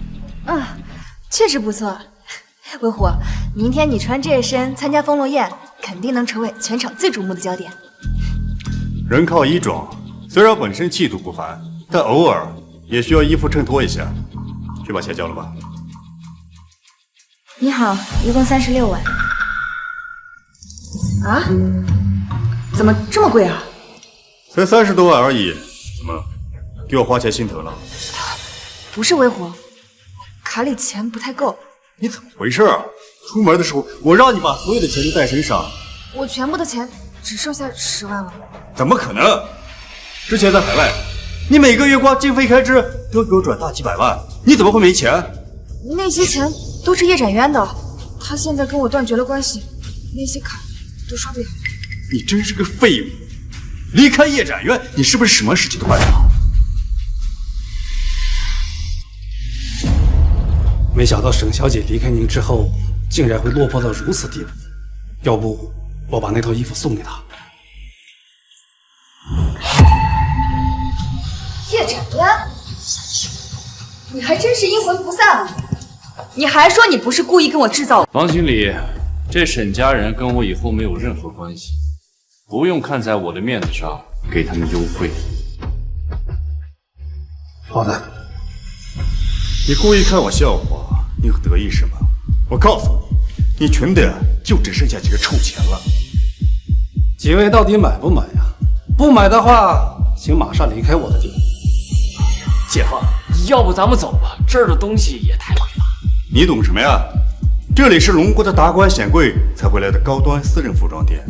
啊，确实不错。威虎，明天你穿这身参加丰隆宴，肯定能成为全场最瞩目的焦点。人靠衣装，虽然本身气度不凡，但偶尔也需要衣服衬托一下。去把钱交了吧。你好，一共36万。啊？怎么这么贵啊？才30多万而已，怎么给我花钱心疼了？不是威虎，卡里钱不太够。你怎么回事啊？出门的时候我让你把所有的钱都带身上，我全部的钱只剩下10万了。怎么可能？之前在海外，你每个月光经费开支都给我转大几百万，你怎么会没钱？那些钱都是叶展渊的，他现在跟我断绝了关系，那些卡都刷不了。你真是个废物！离开叶展渊，你是不是什么事情都办得好？没想到沈小姐离开您之后，竟然会落魄到如此地步。要不我把那套衣服送给她。叶展渊，你还真是阴魂不散啊！你还说你不是故意跟我制造？王经理，这沈家人跟我以后没有任何关系，不用看在我的面子上给他们优惠。好的。你故意看我笑话，你得意是吗？我告诉你，你穷的就只剩下几个臭钱了。几位到底买不买呀？不买的话，请马上离开我的店。姐夫，要不咱们走吧，这儿的东西也太贵了。你懂什么呀？这里是龙国的达官显贵才会来的高端私人服装店。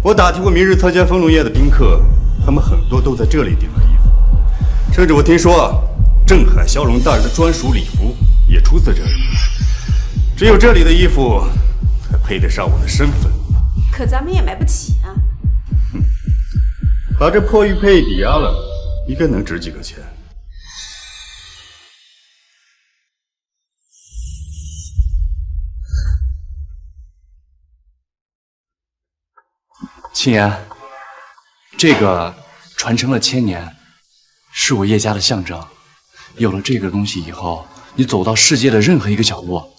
我打听过明日参加丰隆宴的宾客，他们很多都在这里订了衣服，甚至我听说镇海骁龙大人的专属礼服也出自这里。只有这里的衣服才配得上我的身份。可咱们也买不起啊。把这破玉佩抵押了，应该能值几个钱。青言，这个传承了1000年，是我叶家的象征。有了这个东西以后，你走到世界的任何一个角落，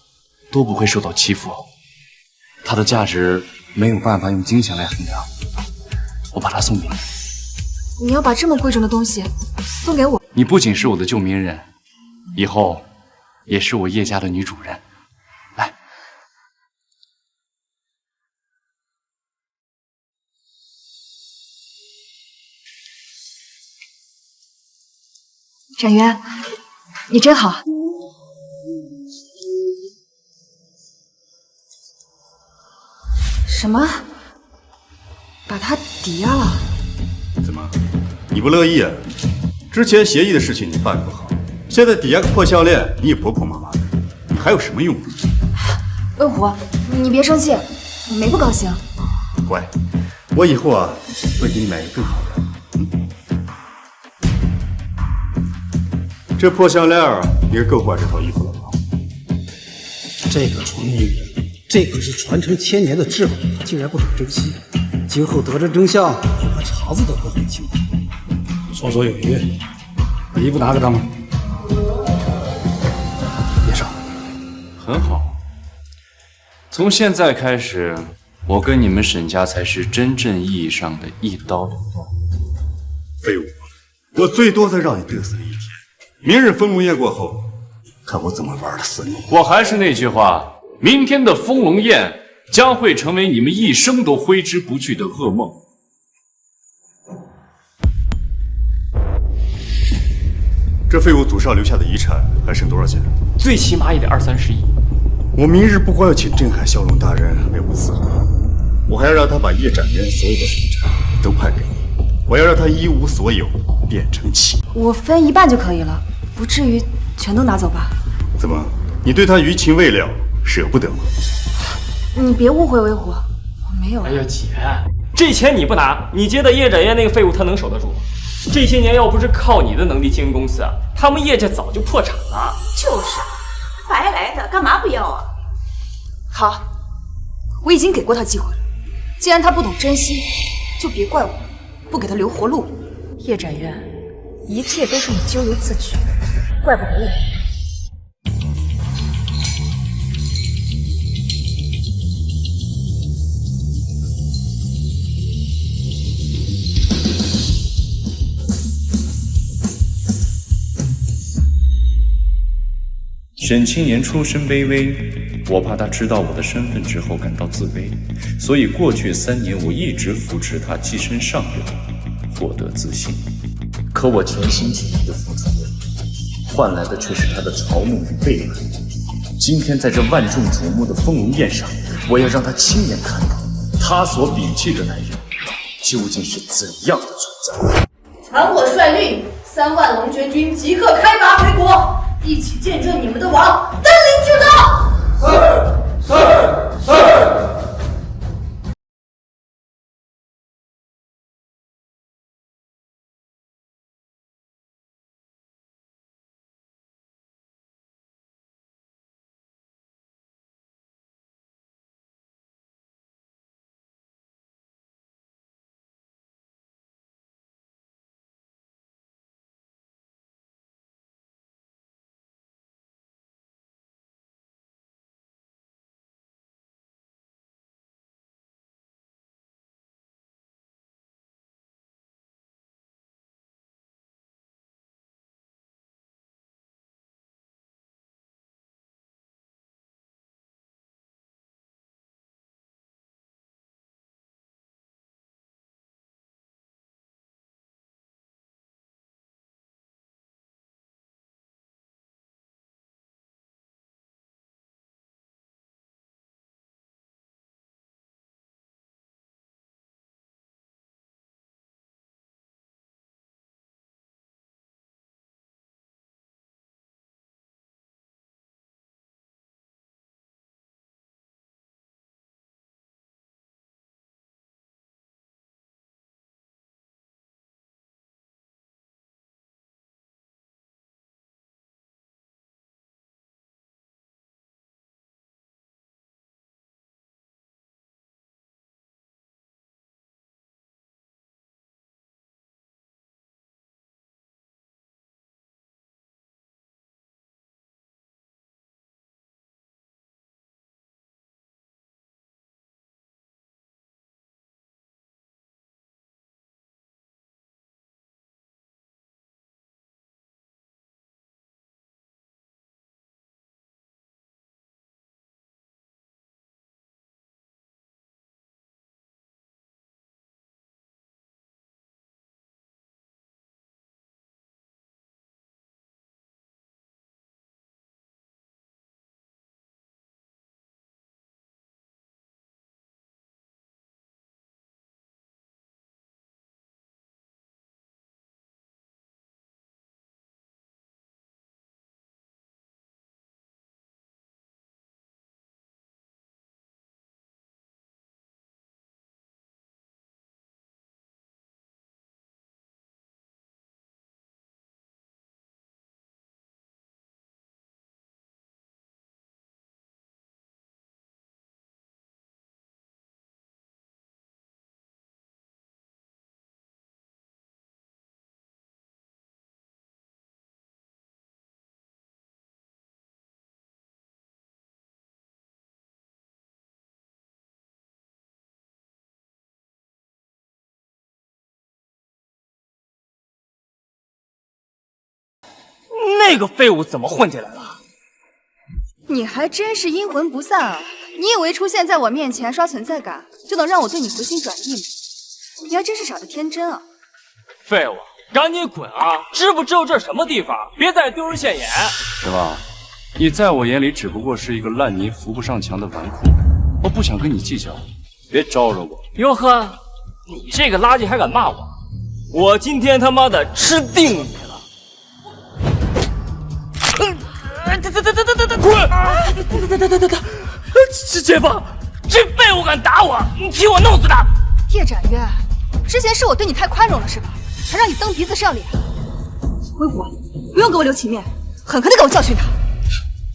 都不会受到欺负。它的价值没有办法用金钱来衡量，我把它送给你。你要把这么贵重的东西送给我？你不仅是我的救命人，以后也是我叶家的女主人。来。展渊，你真好。什么？把它抵押了？怎么，你不乐意啊？之前协议的事情你办不好，现在抵押个破项链，你也婆婆妈妈的，你还有什么用啊？威虎，你别生气，我没不高兴。乖，我以后啊会给你买个更好的。这破项链也够换这套衣服了吧？这个蠢女人，这可是传承1000年的智慧，她竟然不懂珍惜。今后得知真相，恐怕肠子都不会清。绰绰有余，把衣服拿给他们。叶少，很好。从现在开始，我跟你们沈家才是真正意义上的一刀两断。废物，我最多再让你嘚瑟1天。明日丰隆宴过后，看我怎么玩的死你！我还是那句话，明天的丰隆宴将会成为你们一生都挥之不去的噩梦。这废物祖上留下的遗产还剩多少钱？最起码也得20-30亿。我明日不光要请镇海骁龙大人为我伺候，我还要让他把叶展渊所有的财产都判给你，我要让他一无所有，变成弃。我分一半就可以了，不至于全都拿走吧？怎么，你对他余情未了，舍不得吗？你别误会威虎，我没有。哎呀姐，这钱你不拿，你接的叶展渊那个废物他能守得住吗？这些年要不是靠你的能力经营公司，他们叶家早就破产了。就是，白来的，干嘛不要啊？好，我已经给过他机会了，既然他不懂珍惜，就别怪我不给他留活路。叶展渊，一切都是你咎由自取。怪不得我。沈清言出身卑微，我怕他知道我的身份之后感到自卑，所以过去3年我一直扶持他跻身上流，获得自信。可我全心全意的付出了，换来的却是他的嘲弄与背叛。今天在这万众瞩目的丰容宴上，我要让他亲眼看到他所摒弃的男人究竟是怎样的存在。传我率令，3万龙绝军即刻开拔回国，一起见证你们的王登临至道。是。那个废物怎么混进来了？你还真是阴魂不散啊！你以为出现在我面前刷存在感，就能让我对你回心转意吗？你还真是傻得天真啊！废物，赶紧滚啊！知不知道这是什么地方？别再丢人现眼！是吧？你在我眼里只不过是一个烂泥扶不上墙的纨绔，我不想跟你计较，别招惹我。哟呵，你这个垃圾还敢骂我？我今天他妈的吃定你了！滚！姐夫，这废物敢打我，你替我弄死他！叶展渊，之前是我对你太宽容了是吧？才让你蹬鼻子上脸。回国，不用给我留情面，狠狠的给我教训他。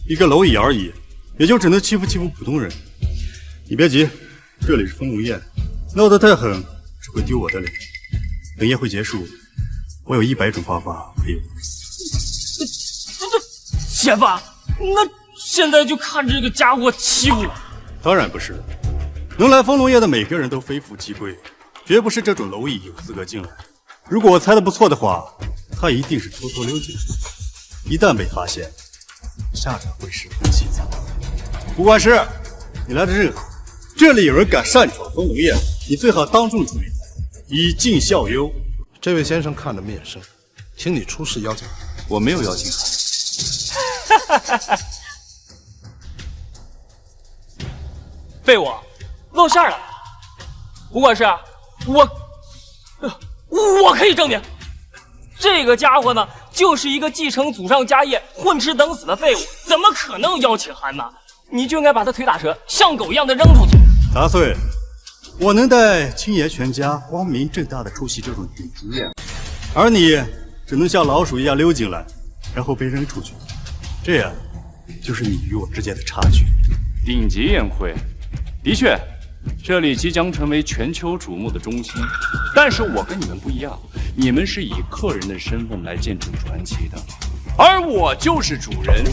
一个蝼蚁而已，也就只能欺负普通人。你别急，这里是丰容宴，闹得太狠只会丢我的脸。等宴会结束，我有100种方法陪我。先锋，那现在就看这个家伙欺负我。当然不是，能来丰隆业的每个人都非富即贵，绝不是这种蝼蚁有资格进来。如果我猜的不错的话，他一定是偷偷溜进来。一旦被发现，下场会十分凄惨。不管是你来的正好，这里有人敢擅闯丰隆业，你最好当众处理，以儆效尤。这位先生看着面生，请你出示邀请函。我没有邀请函。废物，露馅了。吴管事，我可以证明，这个家伙呢，就是一个继承祖上家业、混吃等死的废物，怎么可能有邀请函呢？你就应该把他腿打折，像狗一样的扔出去。杂碎，我能带青爷全家光明正大的出席这种顶级宴，而你只能像老鼠一样溜进来，然后被扔出去。这样，就是你与我之间的差距。顶级宴会，的确，这里即将成为全球瞩目的中心。但是我跟你们不一样，你们是以客人的身份来见证传奇的，而我就是主人，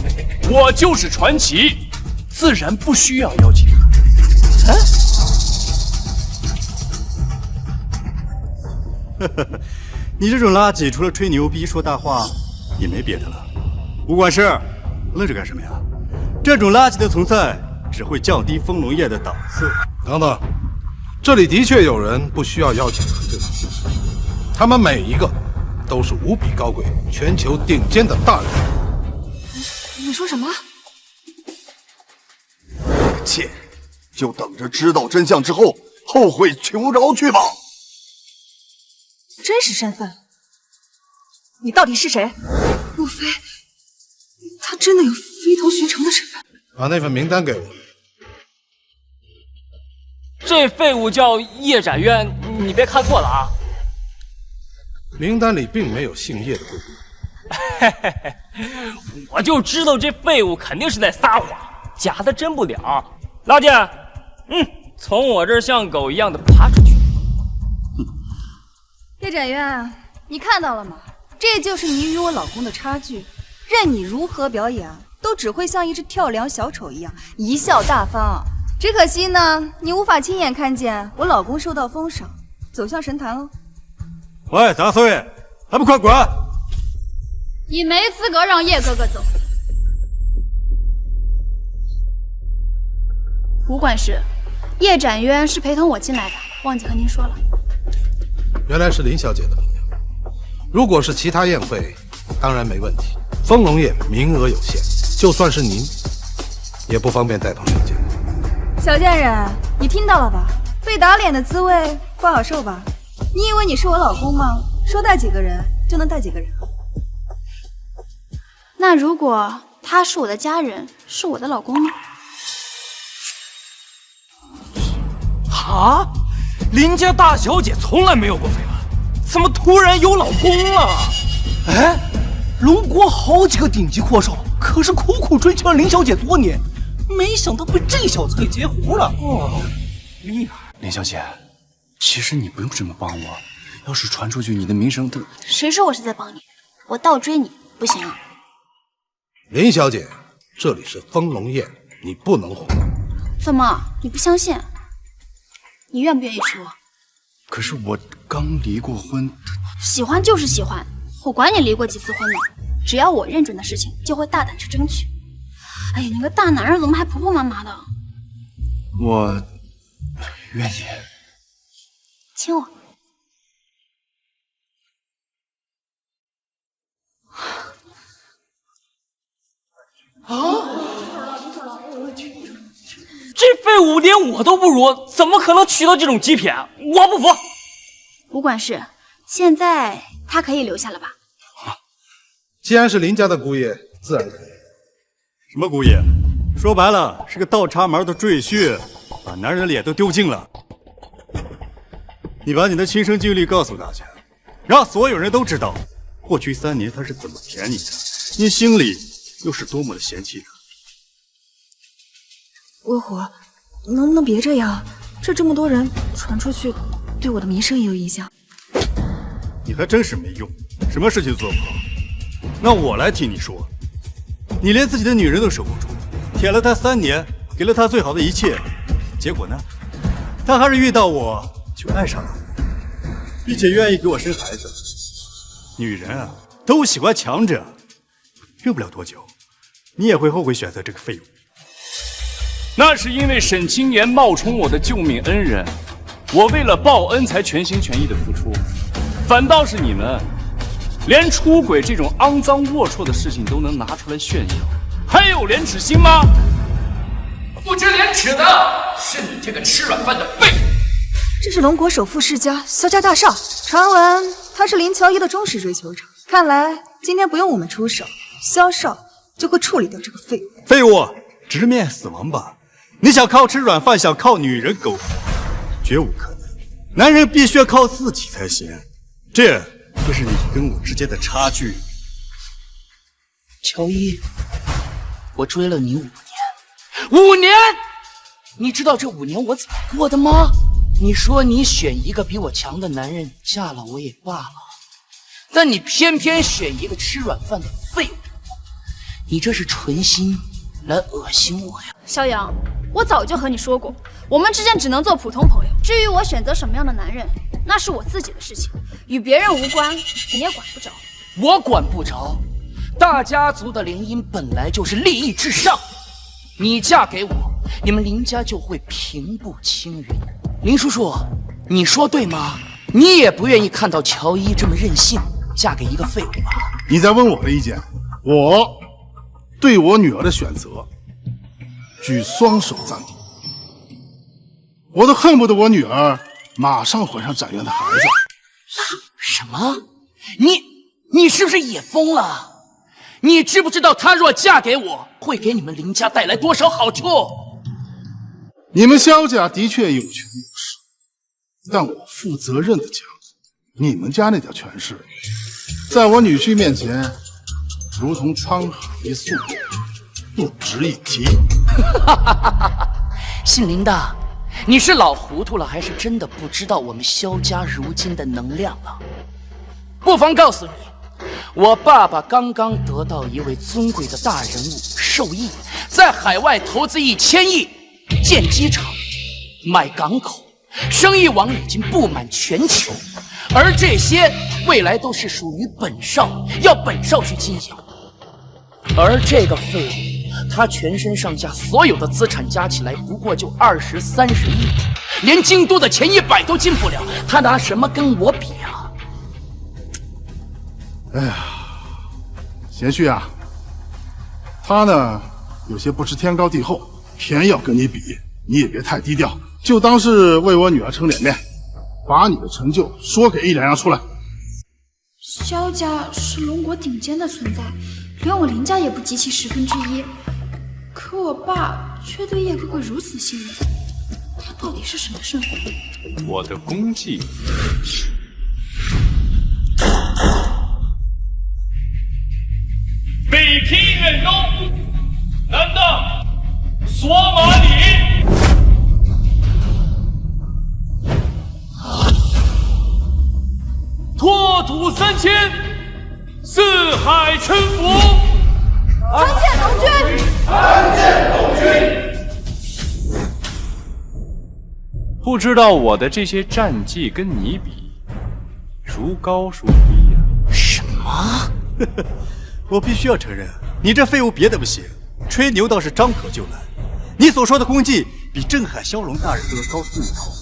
我就是传奇，自然不需要邀请函。你这种垃圾，除了吹牛逼、说大话，也没别的了。吴管事，愣着干什么呀？这种垃圾的存在，只会降低丰隆业的档次。等等，这里的确有人不需要邀请函这个事，他们每一个都是无比高贵、全球顶尖的大人。你说什么？切，就等着知道真相之后后悔求饶去吧。真实身份？你到底是谁？莫非他真的有飞头寻常的身份？把那份名单给我。这废物叫叶展渊，你别看错了啊！名单里并没有姓叶的贵宾。我就知道这废物肯定是在撒谎，假的真不了。老姐，从我这儿像狗一样的爬出去。叶展渊，你看到了吗？这就是你与我老公的差距。任你如何表演，都只会像一只跳梁小丑一样贻笑大方。只可惜呢，你无法亲眼看见我老公受到封赏，走向神坛喽。喂，杂碎，还不快滚！你没资格让叶哥哥走。吴管事，叶展渊是陪同我进来的，忘记和您说了。原来是林小姐的朋友。如果是其他宴会，当然没问题。丰隆宴名额有限，就算是您，也不方便带同小姐。小贱人，你听到了吧？被打脸的滋味不好受吧？你以为你是我老公吗？说带几个人就能带几个人？那如果他是我的家人，是我的老公呢？啊！林家大小姐从来没有过绯闻，怎么突然有老公了？哎，龙国好几个顶级阔少，可是苦苦追求了林小姐多年，没想到被这小子给截胡了。哦，厉害！林小姐，其实你不用这么帮我，要是传出去，你的名声都……谁说我是在帮你？我倒追你不行啊！林小姐，这里是丰隆宴，你不能胡。怎么，你不相信？你愿不愿意娶我？可是我刚离过婚。喜欢就是喜欢，我管你离过几次婚呢，只要我认准的事情，就会大胆去争取。哎呀，你个大男人怎么还婆婆妈妈的？我愿意。亲我。这废物连我都不如，怎么可能娶到这种极品？我不服！吴管事，现在他可以留下了吧？既然是林家的姑爷，自然可以。什么姑爷？说白了是个倒插门的赘婿，把男人的脸都丢尽了。你把你的亲身经历告诉大家，让所有人都知道，过去3年他是怎么舔你的，你心里又是多么的嫌弃他。微虎，能不能别这样？这么多人传出去，对我的名声也有影响。你还真是没用，什么事情都做不好。那我来替你说，你连自己的女人都守不住，舔了她3年，给了她最好的一切，结果呢，她还是遇到我就爱上了我，并且愿意给我生孩子。女人啊，都喜欢强者，用不了多久，你也会后悔选择这个废物。那是因为沈清言冒充我的救命恩人，我为了报恩才全心全意的付出，反倒是你们。 连出轨这种肮脏龌龊的事情都能拿出来炫耀，还有廉耻心吗？不知廉耻的是你这个吃软饭的废物！这是龙国首富世家萧家大少，传闻他是林乔伊的忠实追求者。看来今天不用我们出手，萧少就会处理掉这个废物。废物，直面死亡吧！你想靠吃软饭，想靠女人苟活，绝无可能。男人必须要靠自己才行。这。 这是你跟我之间的差距，乔伊，我追了你5年，5年，你知道这5年我怎么过的吗？你说你选一个比我强的男人嫁了我也罢了，但你偏偏选一个吃软饭的废物，你这是存心来恶心我呀！萧阳，我早就和你说过，我们之间只能做普通朋友。至于我选择什么样的男人，那是我自己的事情，与别人无关，你也管不着。我管不着，大家族的联姻本来就是利益至上。你嫁给我，你们林家就会平步青云。林叔叔，你说对吗？你也不愿意看到乔伊这么任性，嫁给一个废物吧？你在问我的意见，我对我女儿的选择举双手赞同。我都恨不得我女儿马上怀上展元的孩子。什么？你是不是也疯了？你知不知道她若嫁给我，会给你们林家带来多少好处？你们萧家的确有权有势，但我负责任的讲，你们家那点权势，在我女婿面前，如同沧海一粟，不值一提。姓林的，你是老糊涂了，还是真的不知道我们萧家如今的能量了？不妨告诉你，我爸爸刚刚得到一位尊贵的大人物授意，在海外投资1000亿，建机场、买港口，生意网已经布满全球，而这些未来都是属于本少，要本少去经营。而这个废物，他全身上下所有的资产加起来不过就20、30亿，连京都的前100都进不了，他拿什么跟我比啊？哎呀，贤婿啊，他呢有些不知天高地厚，偏要跟你比，你也别太低调，就当是为我女儿撑脸面，把你的成就说给1、2样出来。萧家是龙国顶尖的存在，连我林家也不及其1/10。可我爸却对叶哥哥如此信任，他到底是什么身份？我的功绩。北平远东，南大索马里，拓土3000，四海沉浮。参见龙君！参见龙君！不知道我的这些战绩跟你比，孰高孰低呀？什么？我必须要承认，你这废物别的不行，吹牛倒是张口就来。你所说的功绩比镇海骁龙大人都要高出一头，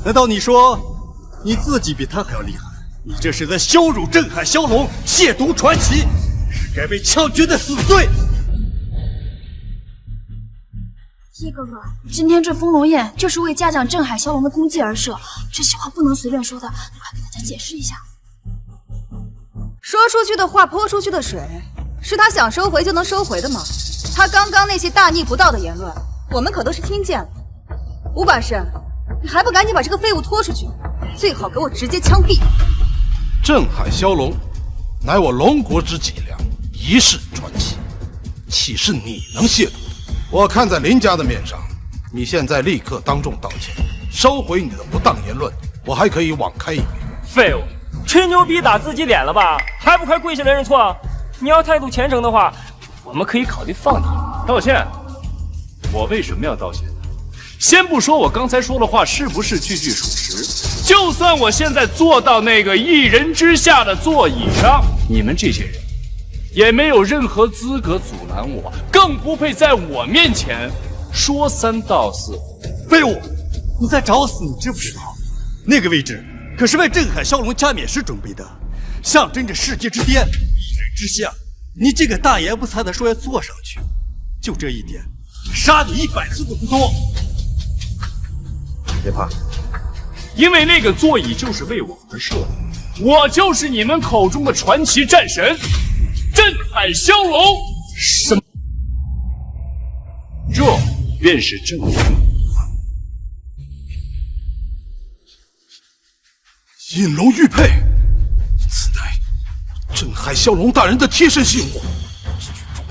难道你说你自己比他还要厉害？你这是在羞辱镇海骁龙，亵渎传奇，是该被枪决的死罪。叶哥哥，今天这丰隆宴就是为嘉奖镇海骁龙的功绩而设，这些话不能随便说的，你快给大家解释一下。说出去的话，泼出去的水，是他想收回就能收回的吗？他刚刚那些大逆不道的言论，我们可都是听见了。吴把式，你还不赶紧把这个废物拖出去，最好给我直接枪毙！镇海骁龙，乃我龙国之脊梁，一世传奇，岂是你能亵渎的？我看在林家的面上，你现在立刻当众道歉，收回你的不当言论，我还可以网开一面。废物！吹牛逼打自己脸了吧？还不快跪下来认错！你要态度虔诚的话，我们可以考虑放你。道歉？我为什么要道歉？先不说我刚才说的话是不是句句属实，就算我现在坐到那个一人之下的座椅上，你们这些人也没有任何资格阻拦我，更不配在我面前说三道四。废物！你在找死，你知不知道？那个位置可是为镇海骁龙加冕时准备的，象征着世界之巅，一人之下。你这个大言不惭的说要坐上去，就这一点，杀你100次都不多。别怕，因为那个座椅就是为我而设的，我就是你们口中的传奇战神镇海骁龙。什么？这便是证明。引龙玉佩，此乃镇海骁龙大人的贴身信物。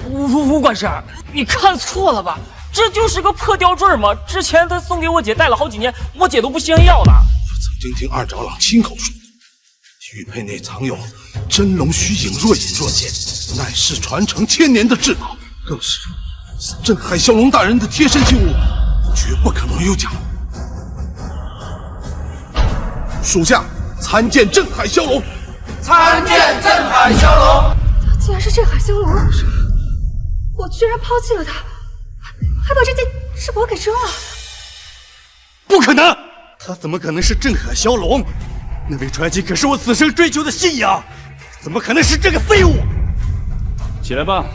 吴管事，你看错了吧？这就是个破吊坠嘛！之前他送给我姐戴了好几年，我姐都不相要了。我曾经听二长老亲口说过，玉佩内藏有真龙虚影，若隐若现，乃是传承1000年的至宝，更是镇海骁龙大人的贴身信物，绝不可能有假。属下参见镇海骁龙。参见镇海骁龙。他竟然是镇海骁龙，我居然抛弃了他，还把这件至宝给扔了。不可能！他怎么可能是镇海骁龙？那位传奇可是我此生追求的信仰，怎么可能是这个废物？起来吧，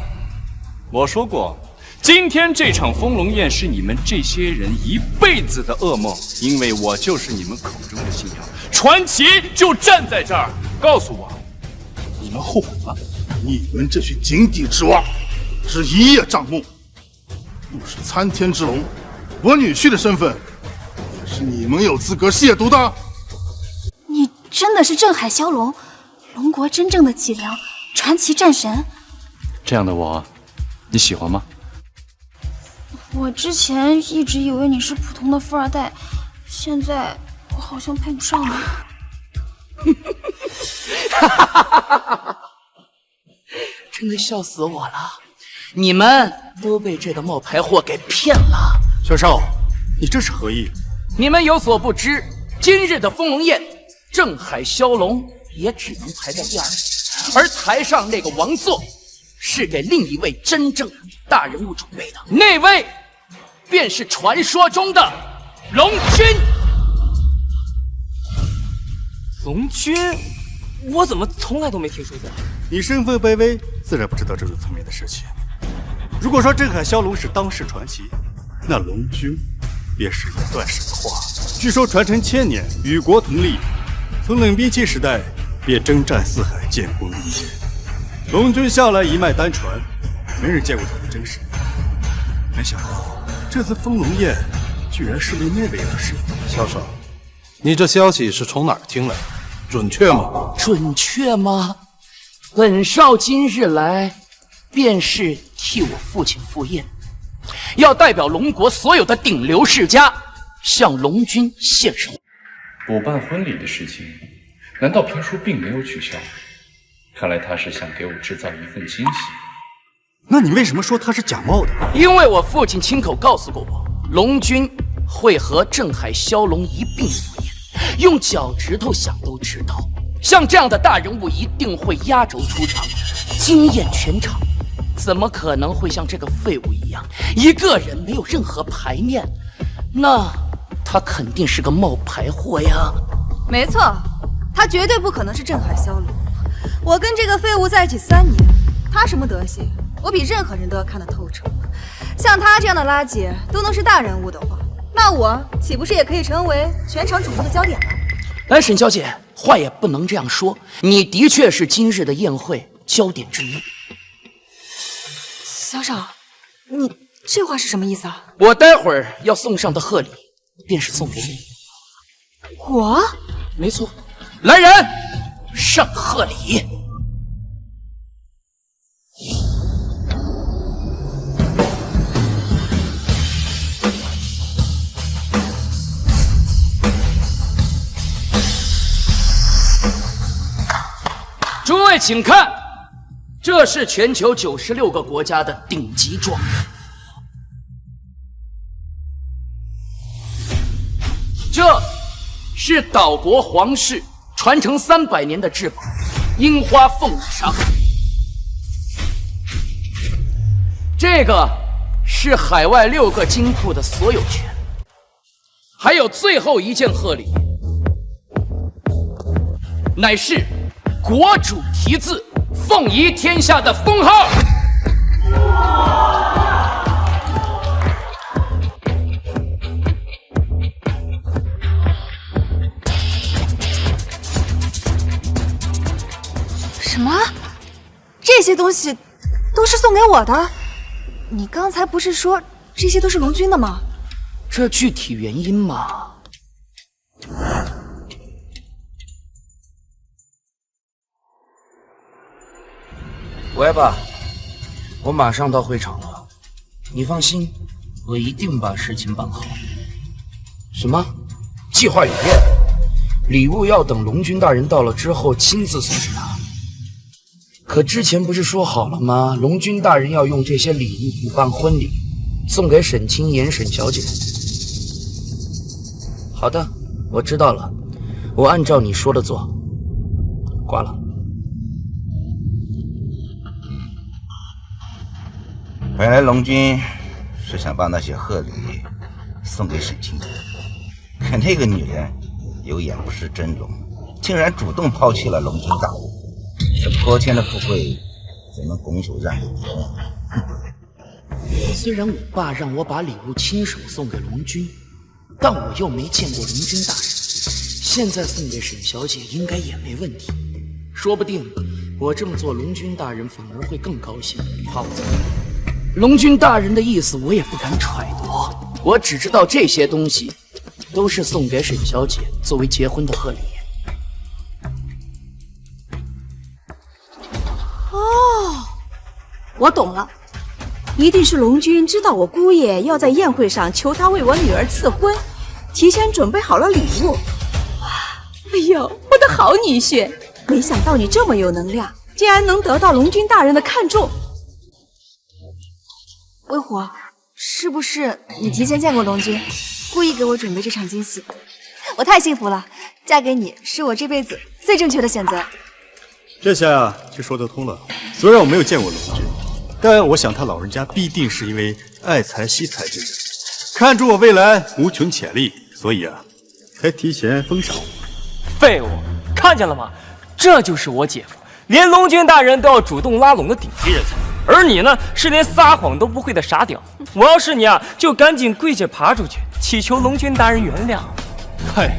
我说过，今天这场丰龙宴是你们这些人一辈子的噩梦，因为我就是你们口中的信仰。传奇就站在这儿，告诉我，你们后悔吗？你们这群井底之蛙，只一叶障目。不是参天之龙，我女婿的身份，也是你们有资格亵渎的。你真的是镇海骁龙，龙国真正的脊梁，传奇战神。这样的我，你喜欢吗？我之前一直以为你是普通的富二代，现在我好像配不上你。真的笑死我了！你们都被这个冒牌货给骗了。小少，你这是何意？你们有所不知，今日的丰龙宴，镇海骁龙也只能排在第2位，而台上那个王座是给另一位真正大人物准备的，那位便是传说中的龙君。龙君？我怎么从来都没听说过？你身份卑微，自然不知道这种层面的事情。如果说镇海骁龙是当世传奇，那龙君便是一段神话。据说传承1000年，与国同利，从冷兵器时代便征战四海，建功立业。龙君向来一脉单传，没人见过他的真实。没想到这次丰龙宴居然是为那位而设。小少，你这消息是从哪儿听来的？准确吗？准确吗？本少今日来，便是替我父亲赴宴，要代表龙国所有的顶流世家，向龙君献上。补办婚礼的事情，难道评书并没有取消？看来他是想给我制造一份惊喜。那你为什么说他是假冒的？因为我父亲亲口告诉过我，龙君会和镇海骁龙一并赴宴，用脚趾头想都知道，像这样的大人物一定会压轴出场，惊艳全场。怎么可能会像这个废物一样，一个人没有任何牌面？那他肯定是个冒牌货呀！没错，他绝对不可能是镇海骁龙。我跟这个废物在一起3年，他什么德行，我比任何人都要看得透彻。像他这样的垃圾都能是大人物的话，那我岂不是也可以成为全场瞩目的焦点了？来，沈小姐，话也不能这样说，你的确是今日的宴会焦点之一。小少，你这话是什么意思啊？我待会儿要送上的贺礼，便是送给你。我？没错，来人，上贺礼。诸位请看，这是全球96个国家的顶级状元。这是岛国皇室传承300年的至宝——樱花凤羽纱。这个是海外6个金库的所有权。还有最后一件贺礼，乃是国主题字“凤仪天下”的封号。什么？这些东西都是送给我的？你刚才不是说这些都是龙君的吗？这具体原因嘛，喂爸，我马上到会场了，你放心，我一定把事情办好。什么？计划有变？礼物要等龙君大人到了之后亲自送给他。可之前不是说好了吗？龙君大人要用这些礼物补办婚礼，送给沈清言沈小姐。好的，我知道了，我按照你说的做。挂了。本来龙君是想把那些贺礼送给沈清言，可那个女人有眼不识真容，竟然主动抛弃了龙君大人。这泼天的富贵怎么拱手让给别人？虽然我爸让我把礼物亲手送给龙君，但我又没见过龙君大人，现在送给沈小姐应该也没问题。说不定我这么做，龙君大人反而会更高兴，怕我怎么样？龙君大人的意思我也不敢揣度，我只知道这些东西都是送给沈小姐作为结婚的贺礼。哦，我懂了，一定是龙君知道我姑爷要在宴会上求他为我女儿赐婚，提前准备好了礼物。哎呦，我的好女婿，没想到你这么有能量，竟然能得到龙君大人的看重。微虎，是不是你提前见过龙君，故意给我准备这场惊喜？我太幸福了，嫁给你是我这辈子最正确的选择。这下呀就说得通了。虽然我没有见过龙君，但我想他老人家必定是因为爱财惜财之人，看中我未来无穷潜力，所以啊，才提前封赏我。废物，看见了吗？这就是我姐夫，连龙君大人都要主动拉拢的顶级人才。而你呢，是连撒谎都不会的傻屌。我要是你啊，就赶紧跪下爬出去，祈求龙君大人原谅。嗨，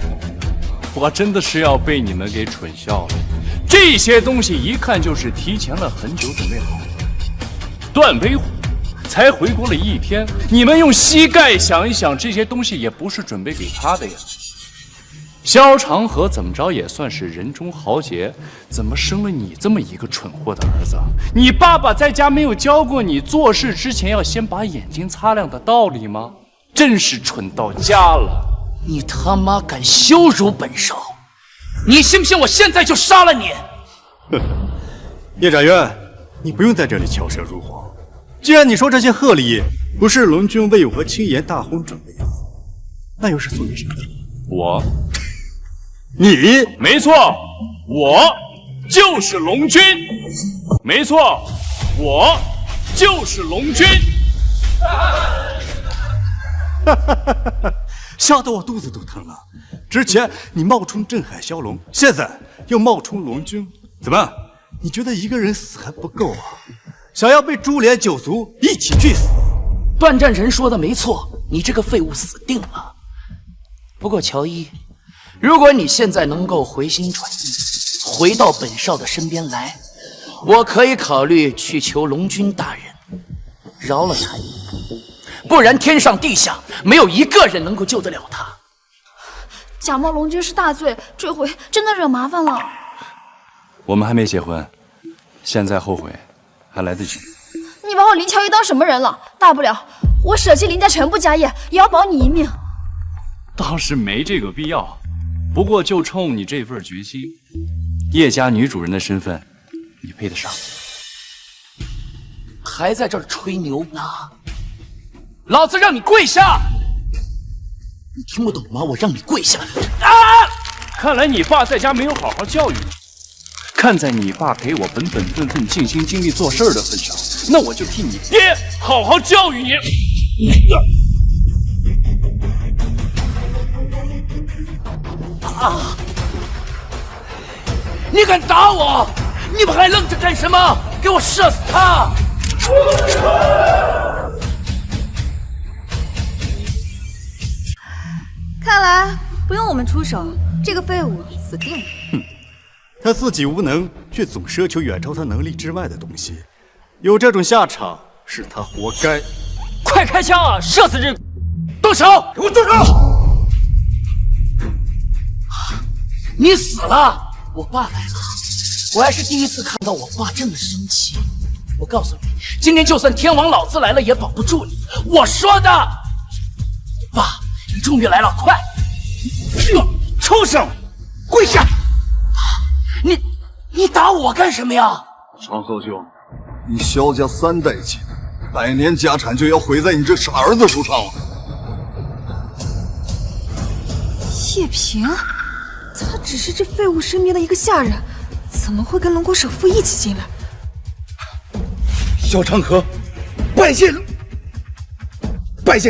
我真的是要被你们给蠢笑了。这些东西一看就是提前了很久准备好的。段威虎才回国了1天，你们用膝盖想一想，这些东西也不是准备给他的呀。萧长河怎么着也算是人中豪杰，怎么生了你这么一个蠢货的儿子？你爸爸在家没有教过你做事之前要先把眼睛擦亮的道理吗？真是蠢到家了！你他妈敢羞辱本少！你信不信我现在就杀了你？叶展元，你不用在这里巧舌如簧。既然你说这些贺礼不是龙君为我和青岩大婚准备的，那又是送给谁的？我。你？没错，我就是龙君。没错，我就是龙君。吓得我肚子都疼了。之前你冒充镇海骁龙，现在又冒充龙君，怎么？你觉得一个人死还不够啊？想要被株连九族一起去死？段战神说的没错，你这个废物死定了。不过乔伊，如果你现在能够回心转意，回到本少的身边来，我可以考虑去求龙君大人饶了他一命，不然天上地下没有一个人能够救得了他。假冒龙君是大罪，这回真的惹麻烦了。我们还没结婚，现在后悔还来得及。你把我林乔伊当什么人了？大不了我舍弃林家全部家业，也要保你一命。倒是没这个必要，不过就冲你这份决心，叶家女主人的身份，你配得上。还在这儿吹牛呢？老子让你跪下！你听不懂吗？我让你跪下！啊！看来你爸在家没有好好教育你。看在你爸给我本本分分、尽心尽力做事的份上，那我就替你爹好好教育你。啊！你敢打我？你们还愣着干什么？给我射死他！看来不用我们出手，这个废物死定了。他自己无能，却总奢求远超他能力之外的东西，有这种下场是他活该。快开枪啊！射死这！动手！给我动手！你死了！我爸来了，我还是第一次看到我爸这么生气。我告诉你，今天就算天王老子来了也保不住你。我说的，爸，你终于来了，快！畜生，跪下！你打我干什么呀？长寿兄，你萧家3代亲，100年家产就要毁在你这傻儿子手上了。叶平，他只是这废物身边的一个下人，怎么会跟龙国首富一起进来？萧长河，拜见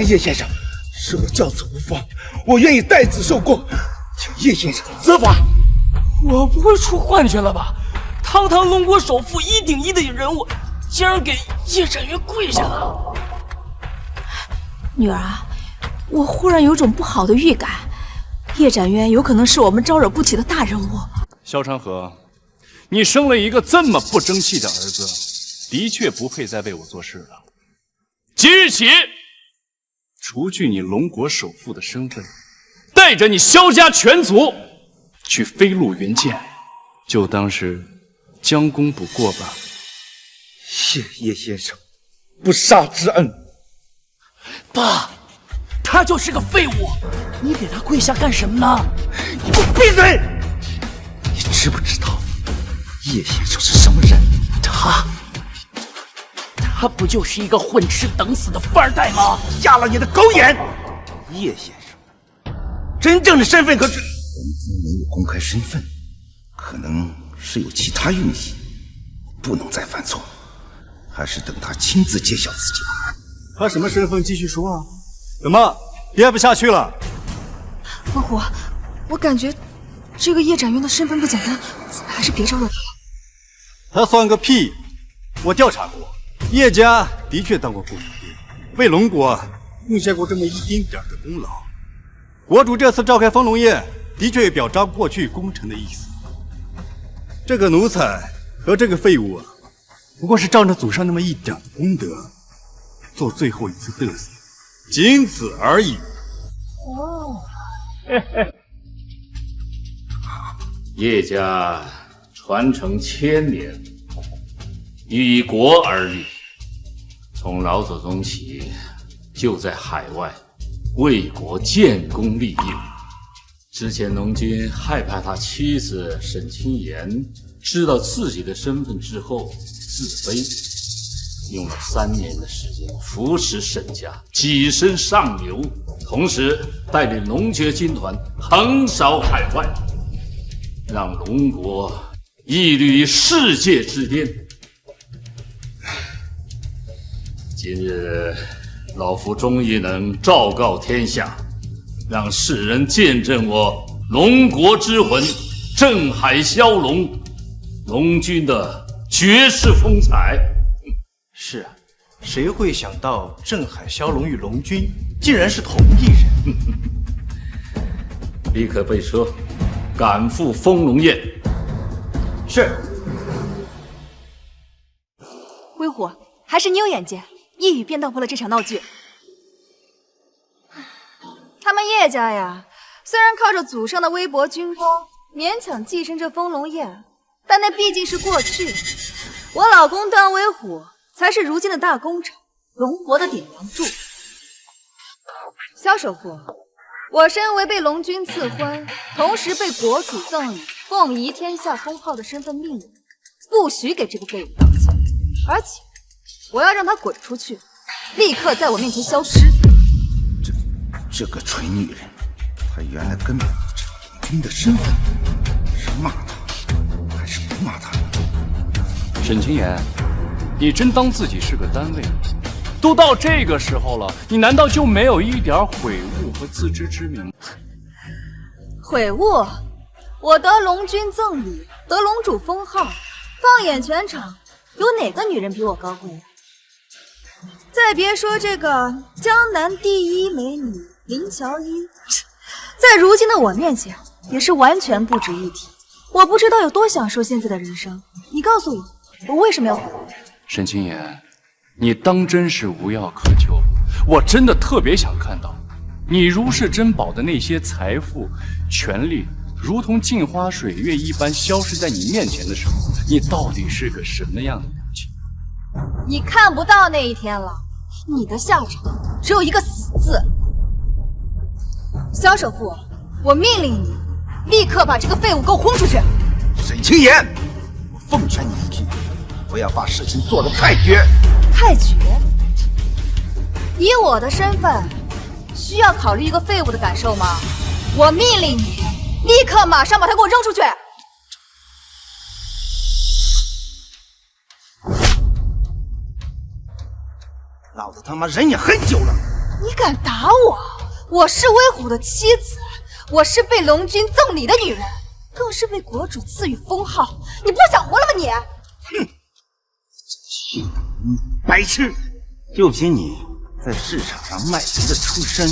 叶先生，是我教子无方，我愿意代子受过，请叶先生责罚。我不会出幻觉了吧？堂堂龙国首富1顶1的人物，竟然给叶展元跪下了！女儿啊，我忽然有种不好的预感，叶展元有可能是我们招惹不起的大人物。萧长河，你生了一个这么不争气的儿子，的确不配再为我做事了。即日起，除去你龙国首富的身份，带着你萧家全族去飞鹿云剑，就当是将功补过吧。谢叶先生不杀之恩。爸，他就是个废物，你给他跪下干什么呢？你给我闭嘴！你知不知道叶先生是什么人？他不就是一个混吃等死的富二代吗？瞎了你的狗眼！叶先生真正的身份可是……龙君没有公开身份，可能是有其他用意，不能再犯错，还是等他亲自揭晓自己吧。他什么身份？继续说啊！怎么憋不下去了？文虎，我感觉这个叶展元的身份不简单，咱还是别招惹他了。他算个屁！我调查过，叶家的确当过公主兵，为龙国贡献过这么一丁点的功劳。国主这次召开丰龙宴，的确有表彰过去功臣的意思。这个奴才和这个废物啊，不过是仗着祖上那么一点的功德，做最后一次嘚瑟，仅此而已。哦，叶家传承1000年，以国而立，从老祖宗起就在海外为国建功立业。之前龙君害怕他妻子沈清言知道自己的身份之后自卑，用了3年的时间扶持沈家跻身上流，同时带领龙爵军团横扫海外，让龙国屹立于世界之巅。今日老夫终于能昭告天下，让世人见证我龙国之魂镇海骁龙龙君的绝世风采。是啊，谁会想到镇海骁龙与龙君竟然是同一人？立刻备车，赶赴丰龙宴。是。威虎，还是你有眼界，一语便道破了这场闹剧。他们叶家呀，虽然靠着祖上的微薄军功勉强跻身这丰龙宴，但那毕竟是过去。我老公段威虎才是如今的大功臣，龙国的顶梁柱。萧首富，我身为被龙君赐婚，同时被国主赠予凤仪天下封号的身份命令，不许给这个废物当亲。而且我要让他滚出去，立刻在我面前消失。这个蠢女人，她原来根本不知道龙君的身份，是骂她还是不骂她？沈清言，你真当自己是个单位？都到这个时候了，你难道就没有一点悔悟和自知之明？悔悟？我得龙君赠礼，得龙主封号，放眼全场，有哪个女人比我高贵？再别说这个江南第一美女林乔伊，在如今的我面前也是完全不值一提。我不知道有多享受现在的人生，你告诉我，我为什么要悔悟？沈清言，你当真是无药可救。我真的特别想看到你如是珍宝的那些财富、权利，如同镜花水月一般消失在你面前的时候，你到底是个什么样的表情？你看不到那一天了，你的下场只有一个死字。萧首富，我命令你立刻把这个废物给我轰出去！沈清言，我奉劝你一句，不要把事情做得太绝。太绝？以我的身份，需要考虑一个废物的感受吗？我命令你立刻马上把他给我扔出去！老子他妈忍你很久了！你敢打我？我是威虎的妻子，我是被龙君赠礼的女人，更是被国主赐予封号。你不想活了吗你？哼！白痴！就凭你在市场上卖人的出身，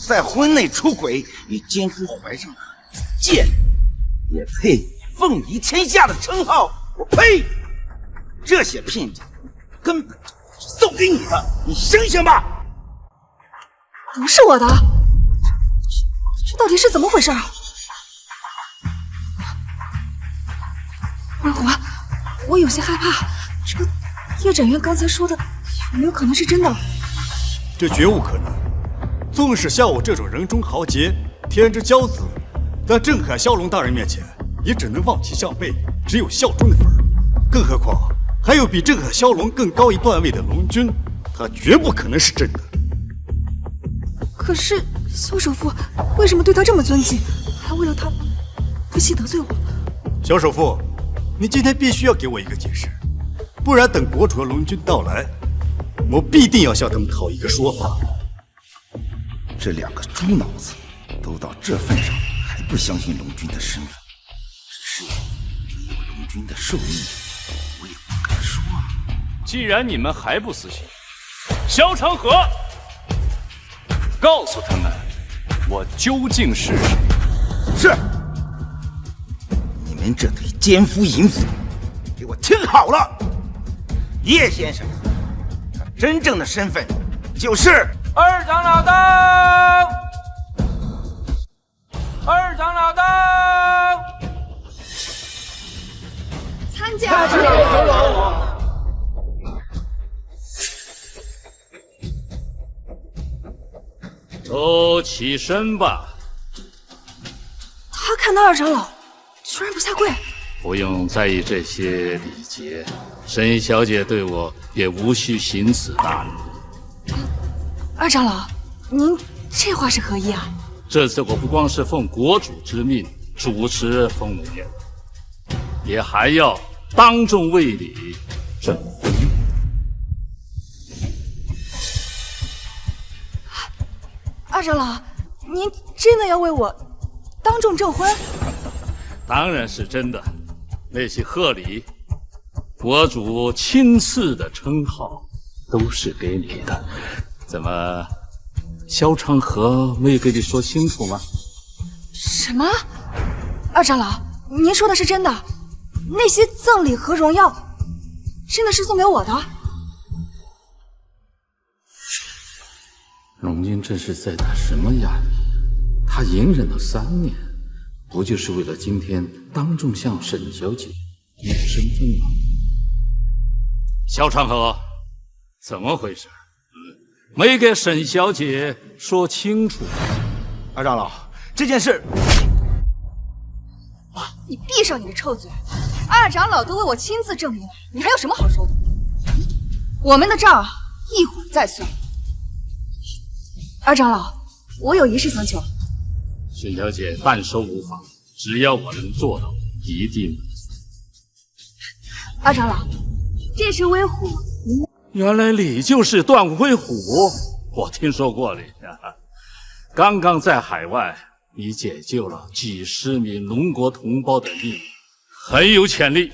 在婚内出轨，与奸夫怀上贱，也配凤仪天下的称号？我呸！这些聘礼根本就是送给你的，你醒醒吧！不是我的，这到底是怎么回事啊？威虎，我有些害怕，这个叶展元刚才说的有没有可能是真的？这绝无可能。纵使像我这种人中豪杰、天之骄子，在镇海骁龙大人面前，也只能望其项背，只有效忠的份儿。更何况还有比镇海骁龙更高一段位的龙君，他绝不可能是真的。可是萧首富为什么对他这么尊敬，还为了他不惜得罪我？小首富，你今天必须要给我一个解释，不然等国主和龙君到来，我必定要向他们讨一个说法。这两个猪脑子都到这份上，还不相信龙君的身份，只是有龙君的授意，我也不敢说啊。既然你们还不死心，萧长河，告诉他们我究竟是谁。是。你们这对奸夫淫妇，给我听好了，叶先生，他真正的身份就是二长老到，二长老到，参加都起身吧。他看到二长老居然不下跪，不用在意这些礼节，沈小姐对我也无需行此大礼。二长老，您这话是何意啊？这次我不光是奉国主之命主持封门宴，也还要当众为礼证婚。二长老，您真的要为我当众证婚？当然是真的。那些贺礼，国主亲赐的称号，都是给你的。怎么，萧长河没有给你说清楚吗？什么？二长老，您说的是真的？那些赠礼和荣耀，真的是送给我的？龙君这是在打什么压力？他隐忍了3年，不就是为了今天当众向沈小姐验身份吗？萧长河，怎么回事？没给沈小姐说清楚。二长老，这件事……你闭上你的臭嘴！二长老都为我亲自证明了，你还有什么好说的？我们的账一会儿再算。二长老，我有一事相求。沈小姐半收无妨，只要我能做到，一定。二长老，这只威虎，原来你就是段威虎，我听说过你。刚刚在海外，你解救了几十名龙国同胞的命，很有潜力。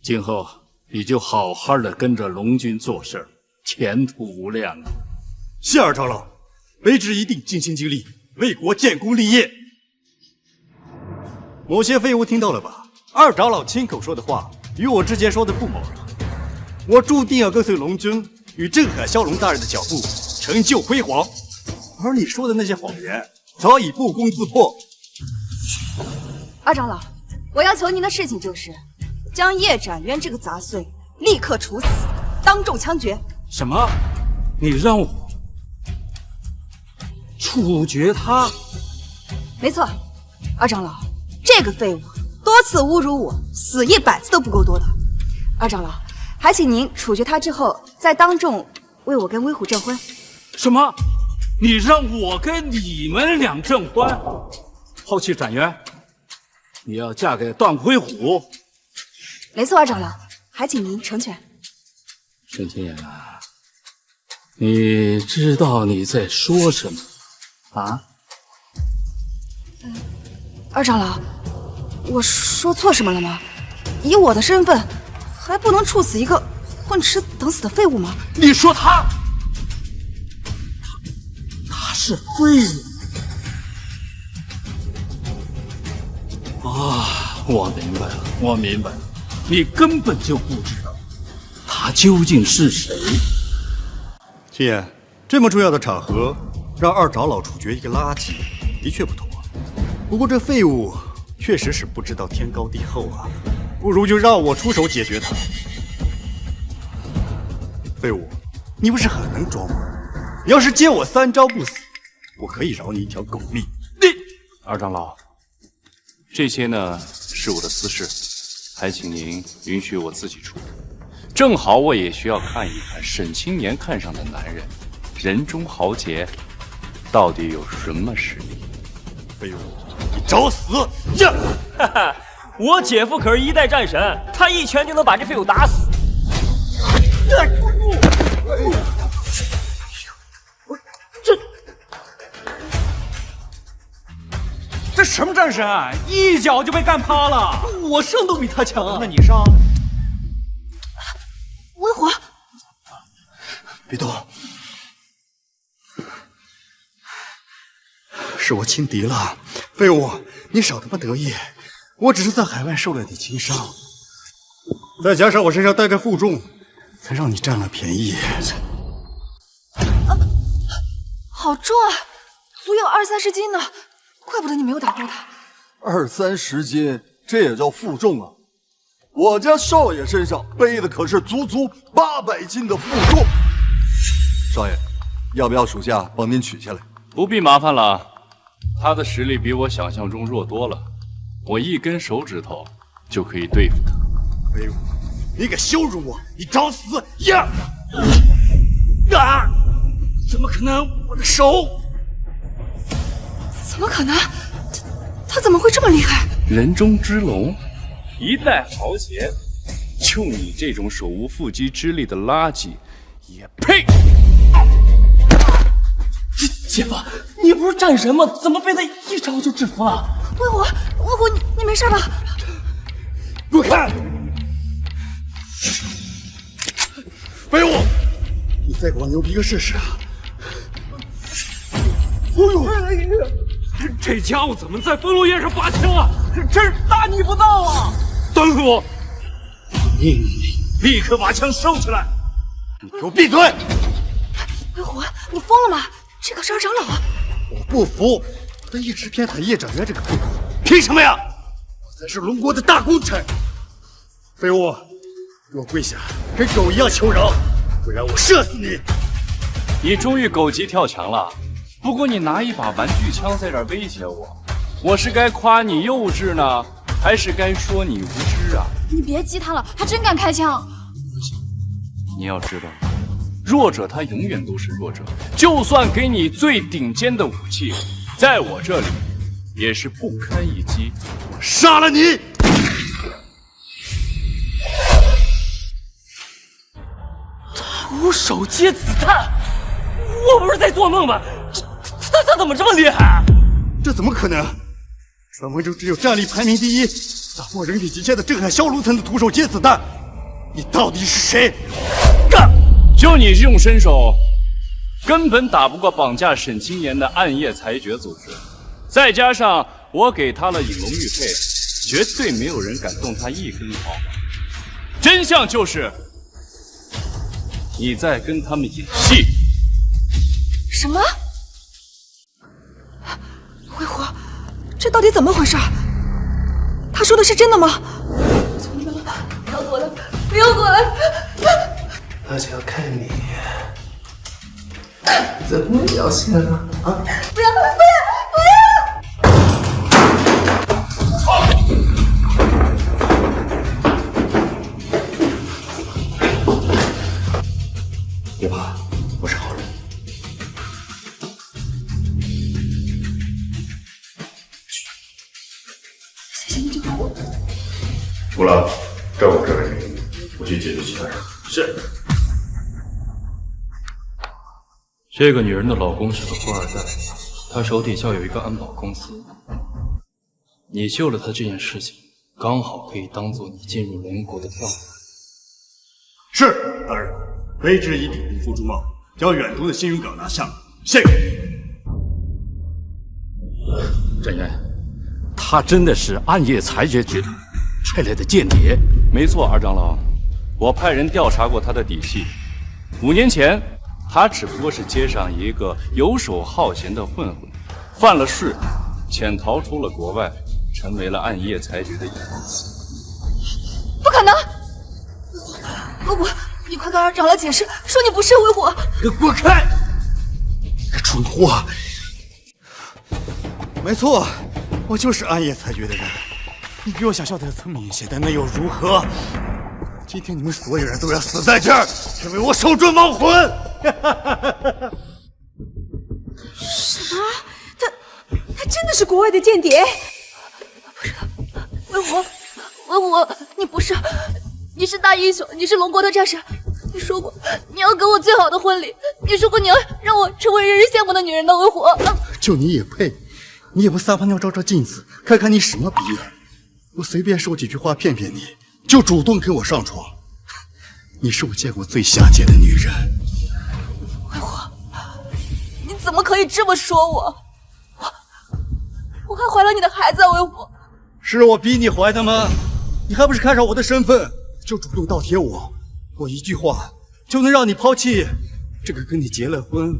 今后你就好好的跟着龙军做事，前途无量啊！谢二长老，卑职一定尽心尽力，为国建功立业。某些废物听到了吧？二长老亲口说的话，与我之前说的不谋而合。我注定要跟随龙君与镇海骁龙大人的脚步，成就辉煌。而你说的那些谎言，早已不攻自破。二长老，我要求您的事情就是，将叶展渊这个杂碎立刻处死，当众枪决。什么？你让我处决他？没错，二长老，这个废物多次侮辱我，死100次都不够多的。二长老，还请您处决他之后，再当众为我跟威虎证婚。什么？你让我跟你们俩证婚？抛弃展渊，你要嫁给段威虎？没错，二长老，还请您成全。沈清言啊，你知道你在说什么啊？二长老，我说错什么了吗？以我的身份，还不能处死一个混吃等死的废物吗？你说他是废物啊！我明白了，我明白了，你根本就不知道他究竟是谁。青言，这么重要的场合，让二长老处决一个垃圾，的确不妥。不过这废物确实是不知道天高地厚啊，不如就让我出手解决他。废物，你不是很能装吗？你要是接我3招不死，我可以饶你一条狗命。二长老，这些呢是我的私事，还请您允许我自己处理。正好我也需要看一看沈青年看上的男人，人中豪杰到底有什么实力。废物，你找死！呀！哈哈，我姐夫可是1代战神，他一拳就能把这废物打死。这什么战神啊！一脚就被干趴了。我上都比他强啊！那你上？威虎，别动，是我轻敌了。废物，你少他妈得意！我只是在海外受了点轻伤，再加上我身上带着负重，才让你占了便宜。好重啊，足有20-30斤呢，怪不得你没有打过他。20-30斤，这也叫负重啊！我家少爷身上背的可是足800斤的负重。少爷，要不要属下帮您取下来？不必麻烦了，他的实力比我想象中弱多了，我一根手指头就可以对付他。废物，你敢羞辱我，你找死呀！啊！怎么可能？我的手！怎么可能？他怎么会这么厉害？人中之龙，1代豪杰，就你这种手无缚鸡之力的垃圾，也配！姐夫，你不是战神吗？怎么被他一招就制服了？威虎，你没事吧？给我看！废物，你再给我牛逼个试试啊！这家伙怎么在封路宴上拔枪啊？真是大逆不道啊！段虎，命令立刻把枪收起来！你给我闭嘴！威虎，你疯了吗？这可是二长老啊！我不服，他一直偏袒叶展渊这个废物，凭什么呀？我才是龙国的大功臣！废物，给我跪下，跟狗一样求饶，不然我射死你！你终于狗急跳墙了。不过你拿一把玩具枪在这儿威胁我，我是该夸你幼稚呢，还是该说你无知啊？你别激他了，他真敢开枪。你要知道，弱者他永远都是弱者，就算给你最顶尖的武器，在我这里也是不堪一击。杀了你！徒手接子弹，我不是在做梦吗？他怎么这么厉害？这怎么可能？传闻中只有战力排名第一、打破人体极限的镇海骁龙才能徒手接子弹。你到底是谁？干！就你这种身手，根本打不过绑架沈清言的暗夜裁决组织。再加上我给他了引龙玉佩，绝对没有人敢动他一根毫毛。真相就是，你在跟他们演戏。什么？挥霍，这到底怎么回事？他说的是真的吗？村长，不要过来，不要过来！那就要看你怎么表现了啊！不要，不要，别怕，我是好人。谢谢你救我。乌拉，照我这个命令，我去解决其他人。是。这个女人的老公是个富二代，他手底下有一个安保公司。你救了他这件事情，刚好可以当做你进入龙国的跳板。是，大人。卑职一定不负众望，将远东的星云港拿下。是。镇元，他真的是暗夜裁决集团派来的间谍？没错，二长老，我派人调查过他的底细。5年前，他只不过是街上一个游手好闲的混混，犯了事，潜逃出了国外，成为了暗夜裁决的眼中钉。不可能！如果你快跟二长老解释，说你不是挥霍。给滚开！蠢货！没错，我就是暗夜裁决的人。你比我想象的聪明一些，但那又如何？今天你们所有人都要死在这儿，成为我手中亡魂！什么？他真的是国外的间谍？不是，威武，你不是，你是大英雄，你是龙国的战士。你说过你要给我最好的婚礼，你说过你要让我成为人人羡慕的女人的威火。就你也配？你也不撒泡尿照照镜子，看看你什么逼样！我随便说几句话骗骗你，就主动跟我上床。你是我见过最下贱的女人。威火，你怎么可以这么说我？我还怀了你的孩子啊，威火！是我逼你怀的吗？你还不是看上我的身份就主动倒贴我？我一句话就能让你抛弃这个跟你结了婚、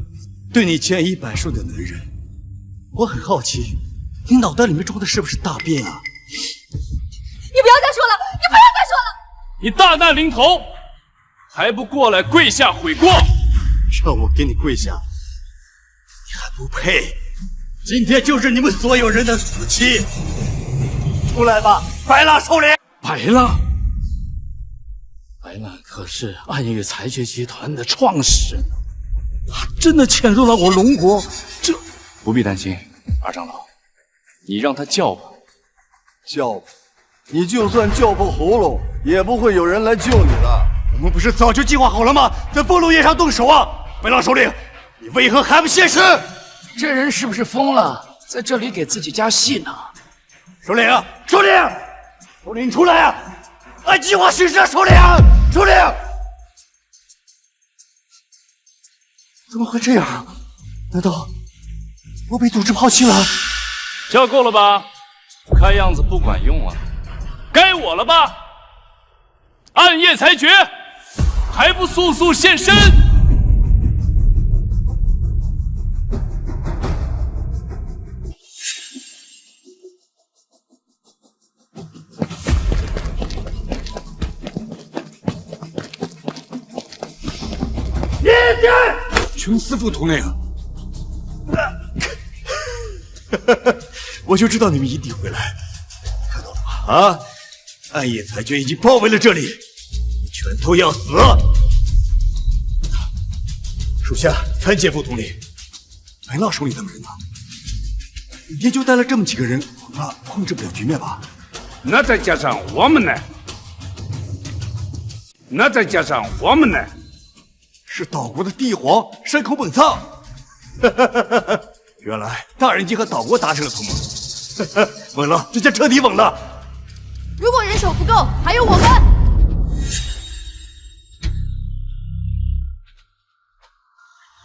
对你千依百顺的男人。我很好奇，你脑袋里面装的是不是大便啊？你不要再说了，你不要再说了！你大难临头，还不过来跪下悔过？让我给你跪下，你还不配！今天就是你们所有人的死期！出来吧，白浪首领！白浪，白浪可是暗夜裁决集团的创始人，他真的潜入了我龙国，这不必担心，二长老，你让他叫吧。叫吧，你就算叫破喉咙，也不会有人来救你了。我们不是早就计划好了吗？在风龙宴上动手啊！白浪首领，你为何还不现身？这人是不是疯了？在这里给自己加戏呢？首领，首领，首领，你出来啊！按计划行事，首领，首领！怎么会这样？难道我被组织抛弃了？叫够了吧？看样子不管用啊！该我了吧？暗夜裁决，还不速速现身！穷司副统领，我就知道你们一定会来，看到了吧？啊！暗夜裁决已经包围了这里，你全都要死！属下参见副统领。白浪手里怎么人呢？也就带了这么几个人，恐怕控制不了局面吧？那再加上我们呢？是岛国的帝皇山口本苍。原来大人已经和岛国达成了同盟。稳了，这下彻底稳了。如果人手不够，还有我们。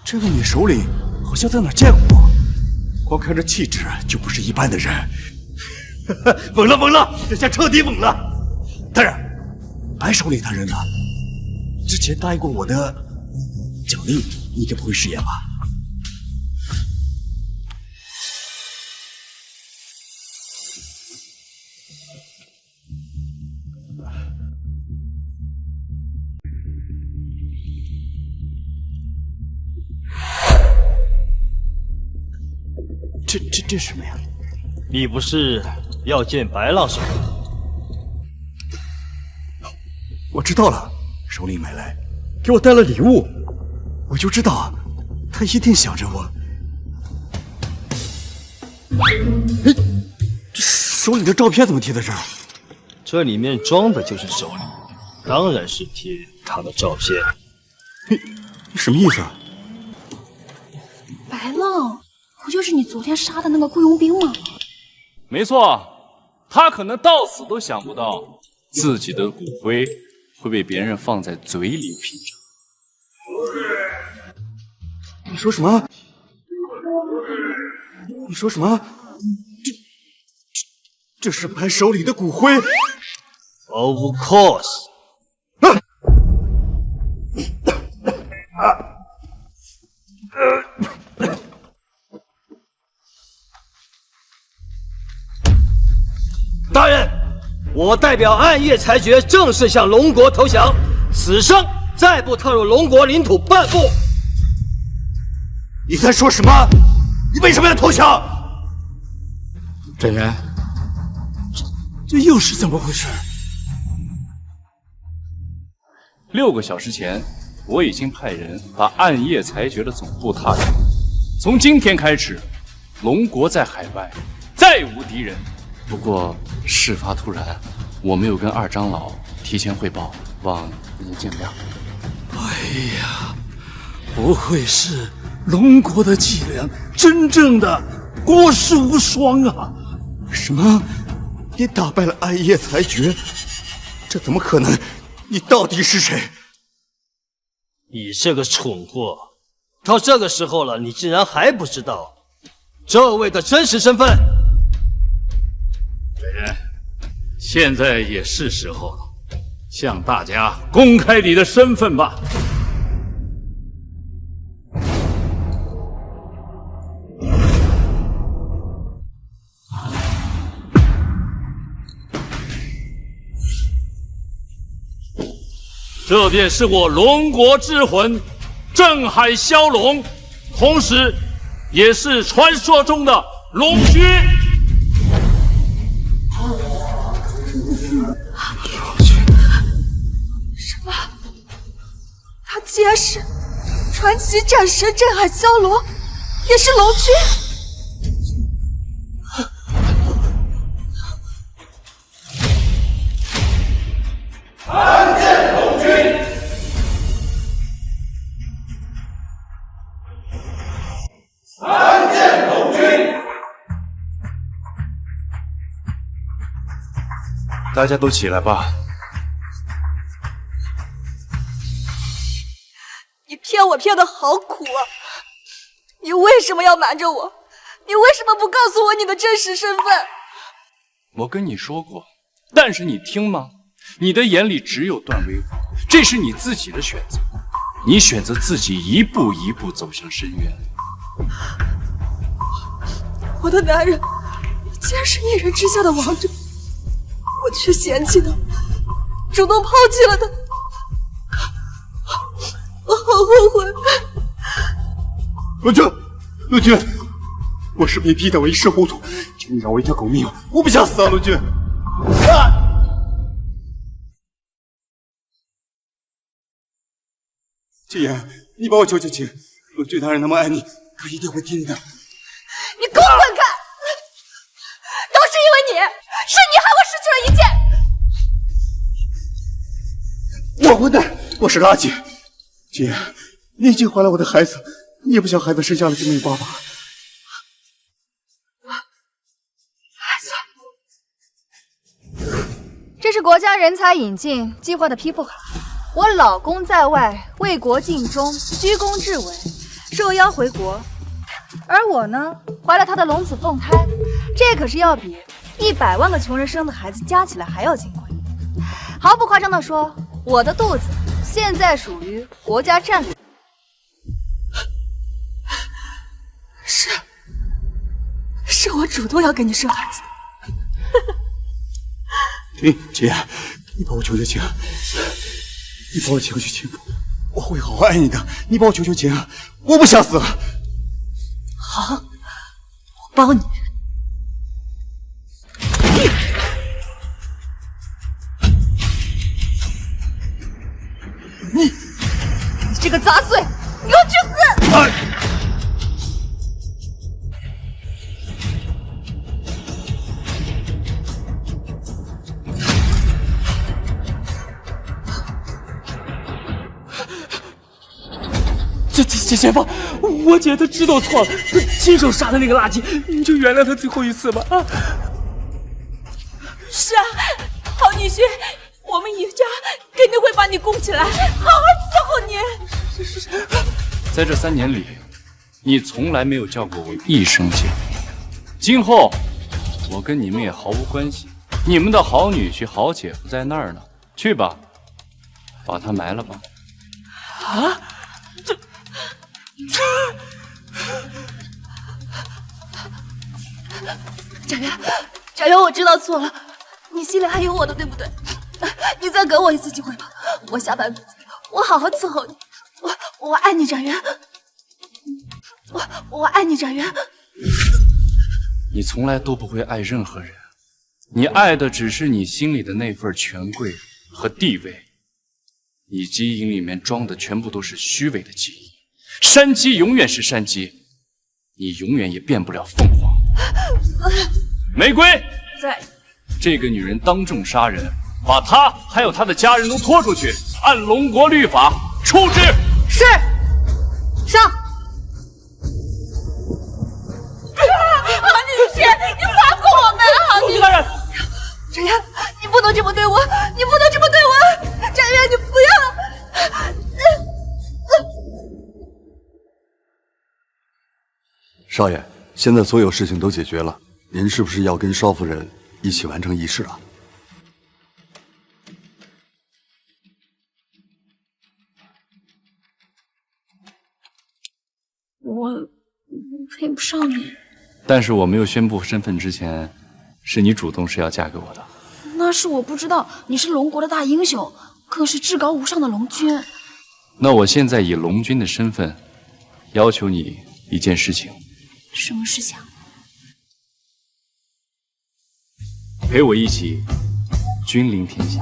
这位女首领好像在哪儿见过，光看这气质就不是一般的人。稳了，这下彻底稳了。大人，白首领大人呢？之前答应过我的奖励，应该不会食言吧？这是什么呀？你不是要见白浪首领？我知道了，首领买来给我带了礼物，我就知道他一定想着我。哎，这首领的照片怎么贴在这儿？这里面装的就是首领，当然是贴他的照片。嘿，你什么意思啊？白浪，不就是你昨天杀的那个雇佣兵吗？没错，他可能到死都想不到自己的骨灰会被别人放在嘴里品尝。你说什么？你说什么？这是白首领的骨灰 ？Of course。大人，我代表暗夜裁决正式向龙国投降，此生再不踏入龙国领土半步。你在说什么？你为什么要投降？展元，这又是怎么回事？6个小时前，我已经派人把暗夜裁决的总部踏平。从今天开始，龙国在海外再无敌人。不过事发突然，我没有跟二长老提前汇报，望您见谅。哎呀，不愧是龙国的脊梁，真正的国士无双啊！什么？你打败了暗夜裁决？这怎么可能？你到底是谁？你这个蠢货，到这个时候了，你竟然还不知道这位的真实身份？现在也是时候了，向大家公开你的身份吧。这便是我龙国之魂镇海骁龙，同时也是传说中的龙君。什么？他竟然是传奇战神镇海骁龙，也是龙君。参见龙君！参见龙君！大家都起来吧。你骗我骗得好苦啊！你为什么要瞒着我？你为什么不告诉我你的真实身份？我跟你说过，但是你听吗？你的眼里只有段威武，这是你自己的选择，你选择自己一步一步走向深渊。我的男人竟然是一人之下的王者，我却嫌弃他，主动抛弃了他，我好后悔。陆军，我是被逼得我一时糊涂，求你饶我一条狗命，我不想死啊，陆军。季言，你帮我求求情，龙君大人那么爱你，他一定会听你的。你给我滚开！都是因为你，是你害我失去了一切。我混蛋，我是垃圾。姐，你已经怀了我的孩子，你也不想孩子生下来就没有爸爸。这是国家人才引进计划的批复卡。我老公在外为国尽忠，居功至伟，受邀回国。而我呢，怀了他的龙子凤胎，这可是要比100万个穷人生的孩子加起来还要金贵。毫不夸张地说，我的肚子现在属于国家战略。是我主动要给你生孩子。姐，你帮我求求情，你帮我求求情，我会好好爱你的。你帮我求求情，我不想死。好，我帮你。你这个杂碎，给我去死！前方，我姐她知道错了，她亲手杀的那个垃圾，你就原谅她最后一次吧。啊！是啊，好女婿，我们一家肯定会把你供起来，好好伺候你。在这3年里，你从来没有叫过我一声姐。今后，我跟你们也毫无关系。你们的好女婿、好姐夫在那儿呢，去吧，把他埋了吧。啊？展元，我知道错了，你心里还有我的，对不对？你再给我一次机会吧，我下半辈子我好好伺候你，我爱你，展元，我爱你，展元。你从来都不会爱任何人，你爱的只是你心里的那份权贵和地位。你基因里面装的全部都是虚伪的基因，山鸡永远是山鸡，你永远也变不了凤凰。玫瑰，在。这个女人当众杀人，把她还有她的家人都拖出去，按龙国律法处置。是。上。好女婿，你放过我们，好女婿。展元，你不能这么对我，你不能这么对我，展元，你不要。少爷，现在所有事情都解决了，您是不是要跟少夫人一起完成仪式啊？我配不上你。但是我没有宣布身份之前，是你主动是要嫁给我的。那是我不知道你是龙国的大英雄，可是至高无上的龙君。那我现在以龙君的身份，要求你一件事情。什么事情？陪我一起君临天下。